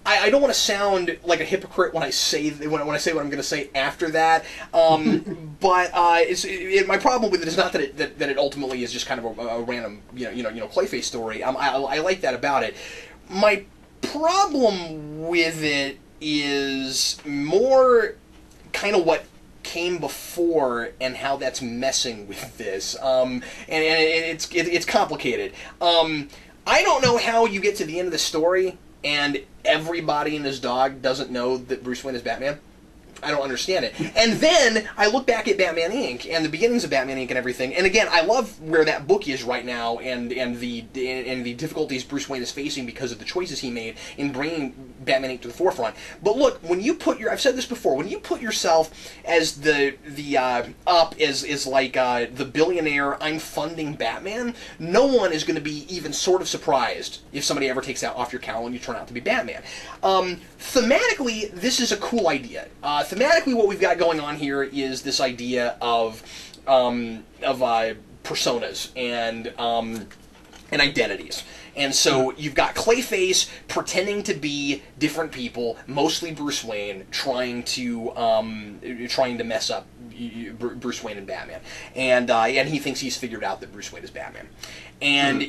I don't want to sound like a hypocrite when I say what I'm going to say after that, but my problem with it is not that it ultimately is just kind of a random Clayface story. I like that about it. My problem with it is more kind of what came before and how that's messing with this, and it's complicated. I don't know how you get to the end of the story and everybody and his dog doesn't know that Bruce Wayne is Batman. I don't understand it. And then I look back at Batman Inc. and the beginnings of Batman Inc. and everything, and again, I love where that book is right now and the difficulties Bruce Wayne is facing because of the choices he made in bringing Batman Inc. to the forefront. But look, when you put I've said this before, when you put yourself as the billionaire, I'm funding Batman, no one is going to be even sort of surprised if somebody ever takes that off your cowl and you turn out to be Batman. Thematically, this is a cool idea. Thematically, what we've got going on here is this idea of personas and identities. And so you've got Clayface pretending to be different people, mostly Bruce Wayne, trying to mess up Bruce Wayne and Batman, and he thinks he's figured out that Bruce Wayne is Batman, and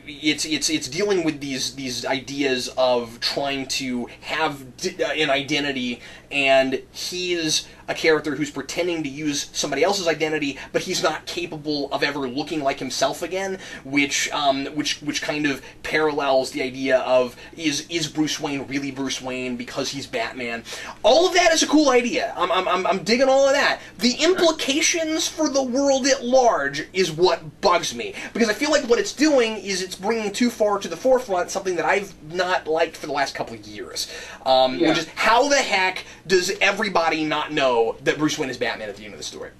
it's dealing with these ideas of trying to have an identity, and he's a character who's pretending to use somebody else's identity, but he's not capable of ever looking like himself again, which kind of parallels the idea of is Bruce Wayne really Bruce Wayne because he's Batman. All of that is a cool idea. I'm digging all of that. The implications for the world at large is what bugs me, because I feel like what it's doing is it's bringing too far to the forefront something that I've not liked for the last couple of years, which is how the heck does everybody not know that Bruce Wayne is Batman at the end of the story?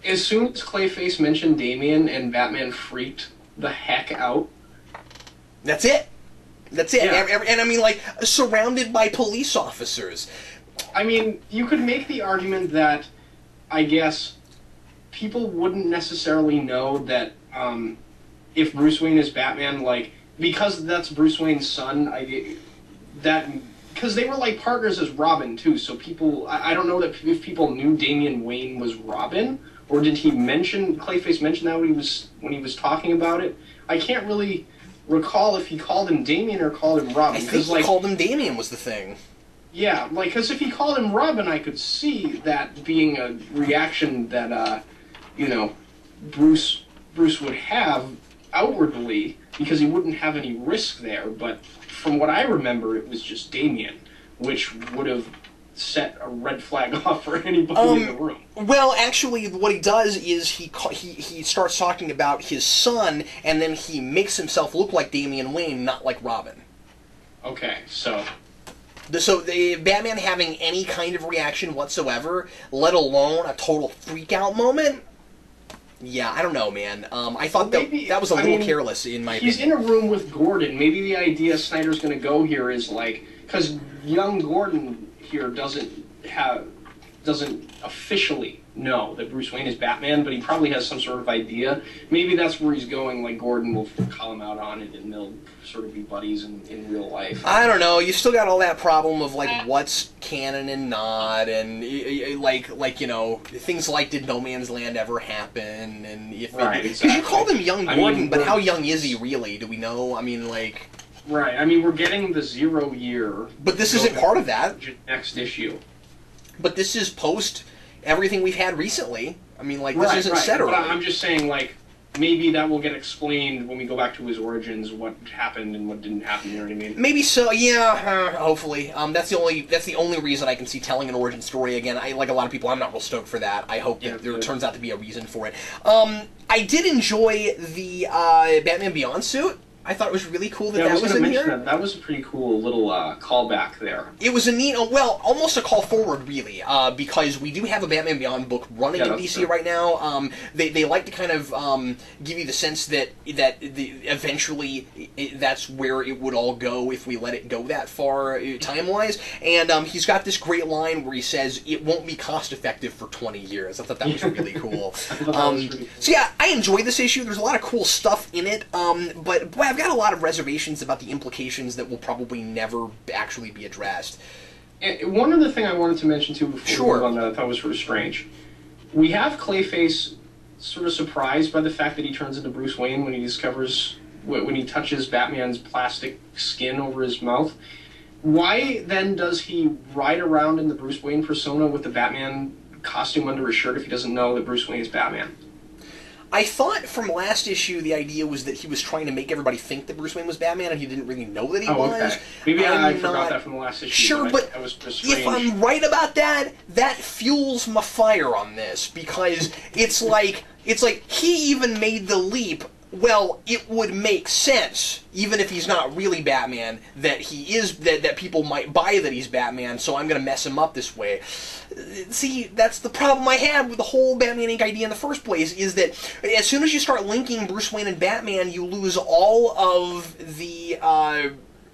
As soon as Clayface mentioned Damian and Batman freaked the heck out. That's it. Yeah. And I mean, like, surrounded by police officers. I mean, you could make the argument that, I guess, people wouldn't necessarily know that if Bruce Wayne is Batman, like, because that's Bruce Wayne's son, because they were like partners as Robin too, so people, I don't know that if people knew Damian Wayne was Robin, or did Clayface mention that when he was talking about it? I can't really recall if he called him Damian or called him Robin. I think he called him Damian was the thing. Yeah, like, because if he called him Robin, I could see that being a reaction that, Bruce would have outwardly, because he wouldn't have any risk there, but from what I remember, it was just Damian, which would have set a red flag off for anybody in the room. Well, actually, what he does is he starts talking about his son, and then he makes himself look like Damian Wayne, not like Robin. Okay, so the Batman having any kind of reaction whatsoever, let alone a total freak-out moment. Yeah, I don't know, man. I thought that was a little careless, in my opinion. He's in a room with Gordon. Maybe the idea Snyder's going to go here is, like, because young Gordon here doesn't officially know that Bruce Wayne is Batman, but he probably has some sort of idea. Maybe that's where he's going, like Gordon will call him out on it, and they'll sort of be buddies in real life. I don't know. You still got all that problem of, like, what's canon and not, and, like you know, things like, did No Man's Land ever happen? And if right, because exactly. you call him young Gordon, mean, but how young is he really? Do we know? I mean, like... Right, I mean, we're getting the 0 year... But this isn't part of that. Next issue. But this is post everything we've had recently. I mean, like, this isn't set But already. I'm just saying, like, maybe that will get explained when we go back to his origins, what happened and what didn't happen, you know what I mean? Maybe so, yeah, hopefully. That's the only reason I can see telling an origin story again. Like a lot of people, I'm not real stoked for that. I hope that there turns out to be a reason for it. I did enjoy the Batman Beyond suit. I thought it was really cool that that was in here. That was a pretty cool little callback there. It was a neat, well, almost a call forward, really, because we do have a Batman Beyond book running in DC right now. They like to kind of give you the sense that eventually that's where it would all go if we let it go that far time-wise. And he's got this great line where he says, it won't be cost-effective for 20 years. I thought that was really cool. So yeah, I enjoyed this issue. There's a lot of cool stuff in it, but boy, I've got a lot of reservations about the implications that will probably never actually be addressed. And one other thing I wanted to mention too before we move on that I thought was sort of strange. We have Clayface sort of surprised by the fact that he turns into Bruce Wayne when he discovers, when he touches Batman's plastic skin over his mouth. Why then does he ride around in the Bruce Wayne persona with the Batman costume under his shirt if he doesn't know that Bruce Wayne is Batman? I thought from last issue the idea was that he was trying to make everybody think that Bruce Wayne was Batman and he didn't really know that he was. Okay. Maybe I forgot that from the last issue. Sure, but that was just strange. If I'm right about that, that fuels my fire on this, because it's like he even made the leap. Well, it would make sense, even if he's not really Batman, that he is that people might buy that he's Batman, so I'm going to mess him up this way. See, that's the problem I had with the whole Batman Inc. idea in the first place, is that as soon as you start linking Bruce Wayne and Batman, you lose all of the...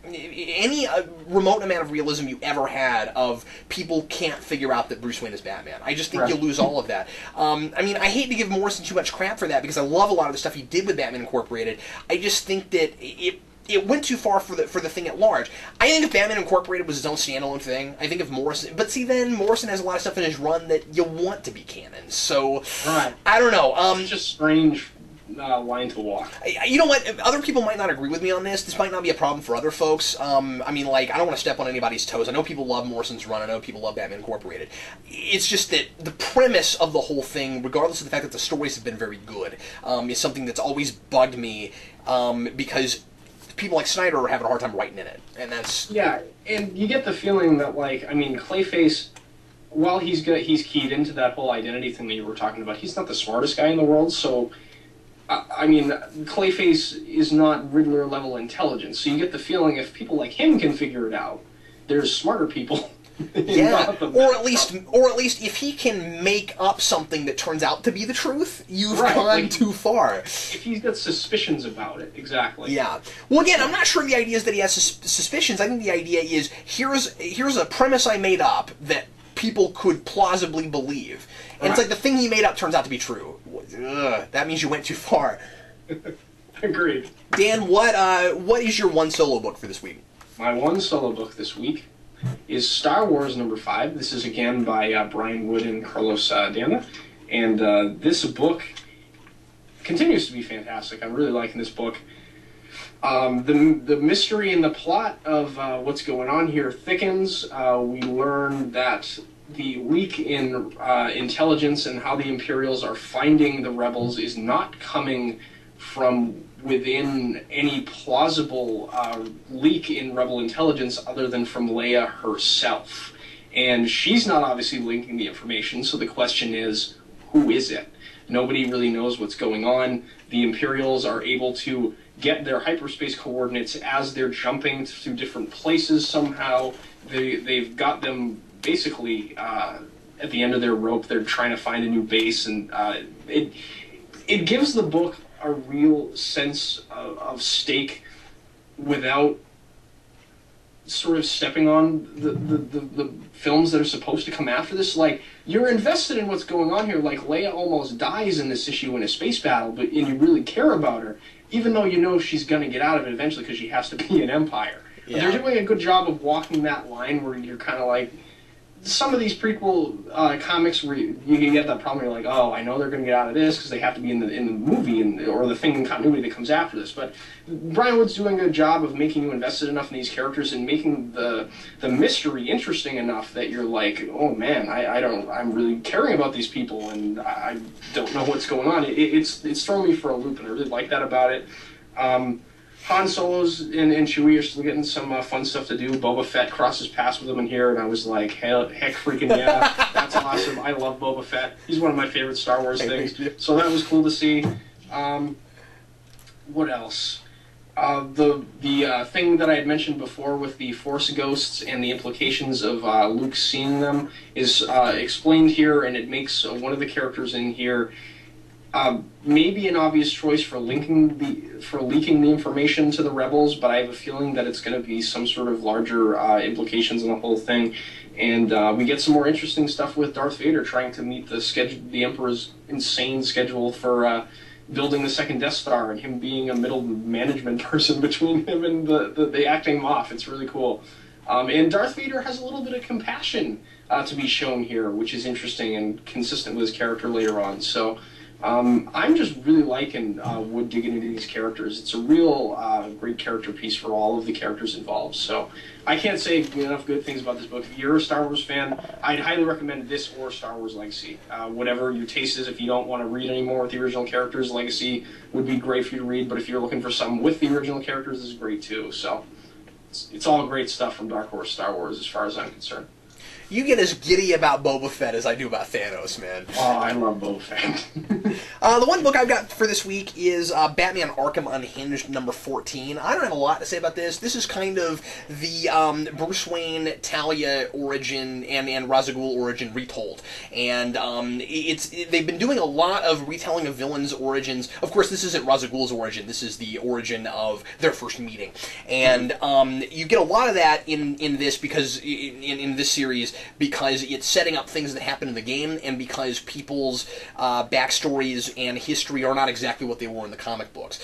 any remote amount of realism you ever had of people can't figure out that Bruce Wayne is Batman. I just think you lose all of that. I mean, I hate to give Morrison too much crap for that, because I love a lot of the stuff he did with Batman Incorporated. I just think that it went too far for the thing at large. I think if Batman Incorporated was his own standalone thing, I think if Morrison... But see, then Morrison has a lot of stuff in his run that you want to be canon, so... I don't know. It's just strange... line to walk. You know what? Other people might not agree with me on this. This might not be a problem for other folks. I mean, like, I don't want to step on anybody's toes. I know people love Morrison's run. I know people love Batman Incorporated. It's just that the premise of the whole thing, regardless of the fact that the stories have been very good, is something that's always bugged me, because people like Snyder are having a hard time writing in it. And that's... Yeah, and you get the feeling that, like, I mean, Clayface... While he's keyed into that whole identity thing that you were talking about, he's not the smartest guy in the world, so... I mean, Clayface is not Riddler-level intelligence, so you get the feeling if people like him can figure it out, there's smarter people. Yeah, or at least if he can make up something that turns out to be the truth, you've gone too far. If he's got suspicions about it, exactly. Yeah. Well, again, I'm not sure the idea is that he has suspicions. I think the idea is here's a premise I made up that people could plausibly believe. And it's like the thing he made up turns out to be true. Ugh, that means you went too far. Agreed. Dan, what is your one solo book for this week? My one solo book this week is Star Wars #5. This is again by Brian Wood and Carlos Dana. And this book continues to be fantastic. I'm really liking this book. The mystery and the plot of what's going on here thickens. We learn that the leak in intelligence and how the Imperials are finding the rebels is not coming from within any plausible leak in rebel intelligence other than from Leia herself. And she's not obviously linking the information, so the question is, who is it? Nobody really knows what's going on. The Imperials are able to get their hyperspace coordinates as they're jumping through different places somehow. They've got them basically at the end of their rope. They're trying to find a new base, and it gives the book a real sense of stake without sort of stepping on the films that are supposed to come after this. Like, you're invested in what's going on here. Like, Leia almost dies in this issue in a space battle, and you really care about her, even though you know she's going to get out of it eventually because she has to be an Empire. Yeah. They're doing a good job of walking that line where you're kind of like, some of these prequel comics where you can get that problem, you're like, oh, I know they're going to get out of this because they have to be in the movie or the thing in continuity that comes after this. But Brian Wood's doing a good job of making you invested enough in these characters and making the mystery interesting enough that you're like, oh man, I'm really caring about these people and I don't know what's going on. It's throwing me for a loop, and I really like that about it. Han Solo's and Chewie are still getting some fun stuff to do. Boba Fett crosses paths with them in here, and I was like, heck freaking yeah, that's awesome. I love Boba Fett. He's one of my favorite Star Wars things. So that was cool to see. What else? The thing that I had mentioned before with the Force ghosts and the implications of Luke seeing them is explained here, and it makes one of the characters in here maybe an obvious choice for leaking the information to the rebels, but I have a feeling that it's going to be some sort of larger implications in the whole thing. And we get some more interesting stuff with Darth Vader trying to meet the Emperor's insane schedule for building the second Death Star, and him being a middle management person between him and the acting Moff. It's really cool. And Darth Vader has a little bit of compassion to be shown here, which is interesting and consistent with his character later on. So I'm just really liking Wood digging into these characters. It's a real great character piece for all of the characters involved. So I can't say enough good things about this book. If you're a Star Wars fan, I'd highly recommend this or Star Wars Legacy. Whatever your taste is, if you don't want to read anymore with the original characters, Legacy would be great for you to read. But if you're looking for something with the original characters, this is great too. So it's all great stuff from Dark Horse Star Wars as far as I'm concerned. You get as giddy about Boba Fett as I do about Thanos, man. Oh, I love Boba Fett. The one book I've got for this week is Batman Arkham Unhinged number 14. I don't have a lot to say about this. This is kind of the Bruce Wayne, Talia origin and Ra's al Ghul origin retold. And they've been doing a lot of retelling of villains' origins. Of course, this isn't Ra's al Ghul's origin. This is the origin of their first meeting. And you get a lot of that in this because in this series, because it's setting up things that happen in the game, and because people's backstories and history are not exactly what they were in the comic books.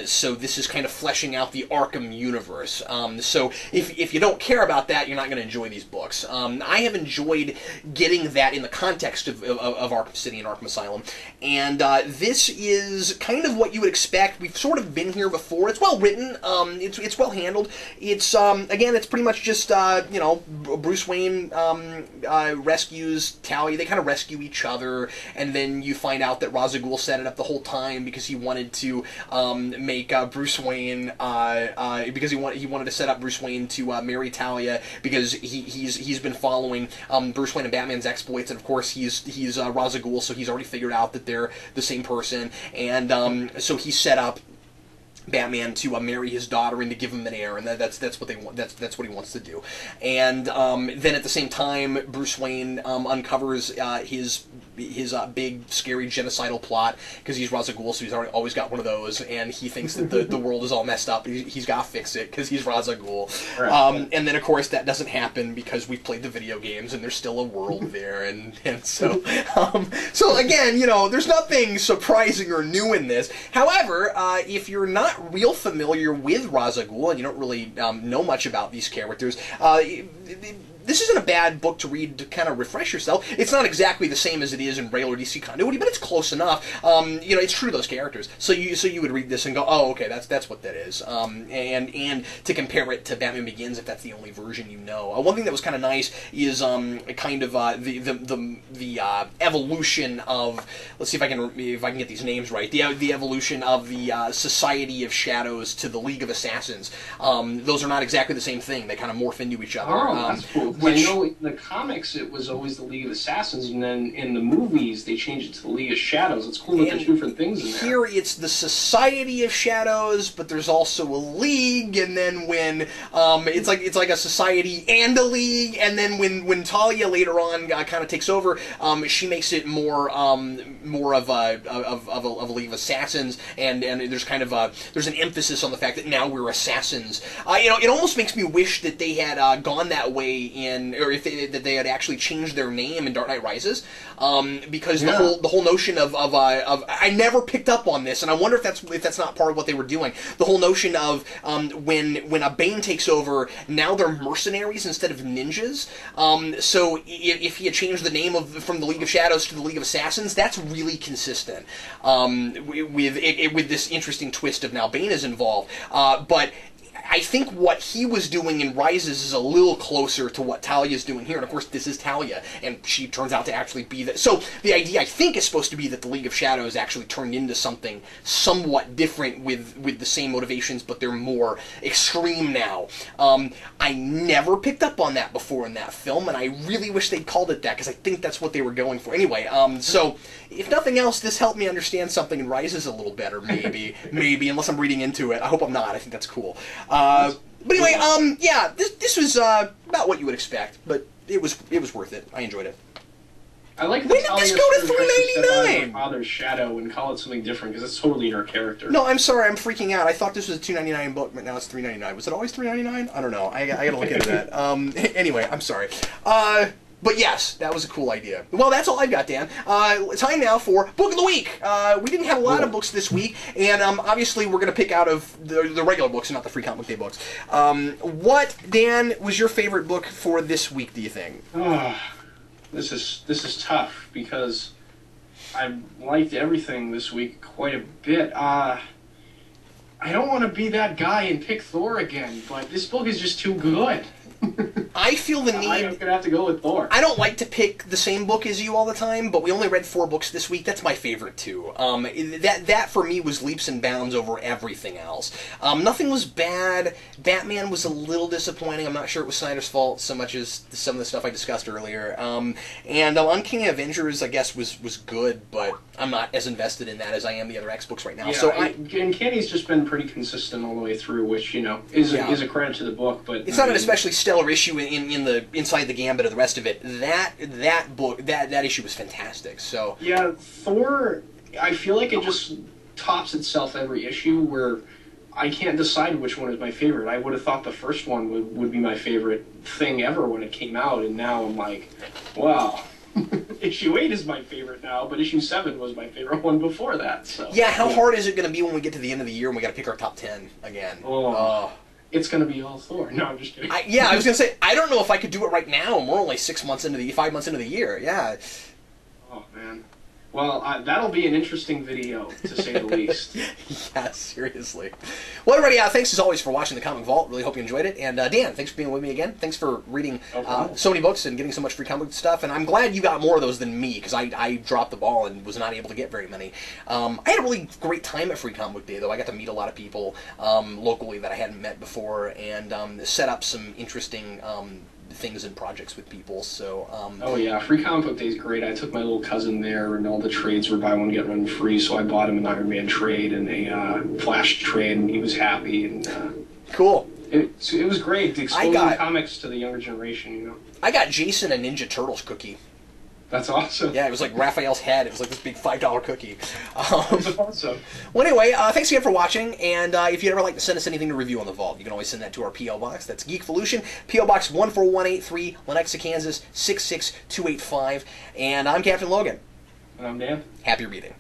So this is kind of fleshing out the Arkham universe. So if you don't care about that, you're not going to enjoy these books. I have enjoyed getting that in the context of Arkham City and Arkham Asylum, and this is kind of what you would expect. We've sort of been here before. It's well written. It's well handled. It's again, it's pretty much just Bruce Wayne rescues Talia. They kind of rescue each other, and then you find out that Ra's al Ghul set it up the whole time because he wanted to make Bruce Wayne because he wanted to set up Bruce Wayne to marry Talia because he's been following Bruce Wayne and Batman's exploits, and of course he's Ra's al Ghul, so he's already figured out that they're the same person, and so he set up Batman to marry his daughter and to give him an heir, and that's what they want. That's what he wants to do. And then at the same time, Bruce Wayne uncovers his big, scary genocidal plot because he's Ra's al Ghul, so he's always got one of those, and he thinks that the world is all messed up. He's got to fix it because he's Ra's al Ghul. Right. And then of course that doesn't happen because we've played the video games and there's still a world there, and so so again, there's nothing surprising or new in this. However, if you're not real familiar with Ra's al Ghul and you don't really know much about these characters, this isn't a bad book to read to kind of refresh yourself. It's not exactly the same as it is in regular DC continuity, but it's close enough. It's true to those characters. So you would read this and go, oh, okay, that's what that is. And to compare it to Batman Begins, if that's the only version you know. One thing that was kind of nice is kind of the evolution of, let's see if I can get these names right. The evolution of the Society of Shadows to the League of Assassins. Those are not exactly the same thing. They kind of morph into each other. Oh, that's cool. I know in the comics it was always the League of Assassins, and then in the movies they changed it to the League of Shadows. It's cool that there's two different things in there. Here it's the Society of Shadows, but there's also a league, and then when it's like a society and a league, and then when Talia later on kind of takes over, she makes it more of a League of Assassins, and there's kind of there's an emphasis on the fact that now we're assassins. It almost makes me wish that they had gone that way or that they had actually changed their name in Dark Knight Rises, because the whole notion of I never picked up on this, and I wonder if that's not part of what they were doing. The whole notion of when a Bane takes over, now they're mercenaries instead of ninjas. So if he had changed the name from the League of Shadows to the League of Assassins, that's really consistent with this interesting twist of now Bane is involved. But I think what he was doing in Rises is a little closer to what Talia's doing here. And of course, this is Talia, and she turns out to actually be that. So the idea, I think, is supposed to be that the League of Shadows actually turned into something somewhat different with the same motivations, but they're more extreme now. I never picked up on that before in that film, and I really wish they'd called it that, because I think that's what they were going for. Anyway, so if nothing else, this helped me understand something in Rises a little better, maybe, unless I'm reading into it. I hope I'm not. I think that's cool. But anyway, yeah, this was about what you would expect, but it was worth it. I enjoyed it. I like when did this go to $3.99? Father's shadow and call it something different, because it's totally in her character. No, I'm sorry, I'm freaking out. I thought this was a $2.99 book, but now it's $3.99. Was it always $3.99? I don't know. I gotta look into that. Anyway, I'm sorry. But yes, that was a cool idea. Well, that's all I've got, Dan. Time now for Book of the Week. We didn't have a lot of books this week, and obviously we're going to pick out of the regular books and not the Free Comic Book Day books. What, Dan, was your favorite book for this week, do you think? This is tough, because I liked everything this week quite a bit. I don't want to be that guy and pick Thor again, but this book is just too good. I feel the need... I'm going to have to go with Thor. I don't like to pick the same book as you all the time, but we only read 4 books this week. That's my favorite, too. That for me, was leaps and bounds over everything else. Nothing was bad. Batman was a little disappointing. I'm not sure it was Snyder's fault so much as some of the stuff I discussed earlier. And Uncanny Avengers, I guess, was good, but I'm not as invested in that as I am the other X books right now. Yeah, so Uncanny's just been pretty consistent all the way through, which, is a credit to the book, but... It's not an especially stellar issue in the inside the gambit of the rest of it. That book, that issue was fantastic. So yeah, Thor, I feel like it just tops itself every issue, where I can't decide which one is my favorite. I would have thought the first one would be my favorite thing ever when it came out, and now I'm like, wow. Issue 8 is my favorite now, but issue 7 was my favorite one before that. So yeah, how hard is it going to be when we get to the end of the year and we got to pick our top 10 again? It's going to be all Thor. No, I'm just kidding. I was going to say, I don't know if I could do it right now, and we're only 5 months into the year. Yeah. Oh, man. Well, that'll be an interesting video, to say the least. Yeah, seriously. Well, everybody, thanks as always for watching the Comic Vault. Really hope you enjoyed it. And Dan, thanks for being with me again. Thanks for reading so many books and getting so much free comic book stuff. And I'm glad you got more of those than me, because I dropped the ball and was not able to get very many. I had a really great time at Free Comic Book Day, though. I got to meet a lot of people locally that I hadn't met before, and set up some interesting things and projects with people. So oh yeah, Free Comic Book Day is great. I took my little cousin there, and all the trades were buy one get one free, so I bought him an Iron Man trade and a Flash trade, and he was happy. And cool. It was great to expose comics to the younger generation. I got Jason a Ninja Turtles cookie. That's awesome. Yeah, it was like Raphael's head. It was like this big $5 cookie. That's awesome. Well, anyway, thanks again for watching, and if you'd ever like to send us anything to review on the Vault, you can always send that to our P.O. Box. That's Geekvolution, P.O. Box 14183, Lenexa, Kansas 66285. And I'm Captain Logan. And I'm Dan. Happy reading.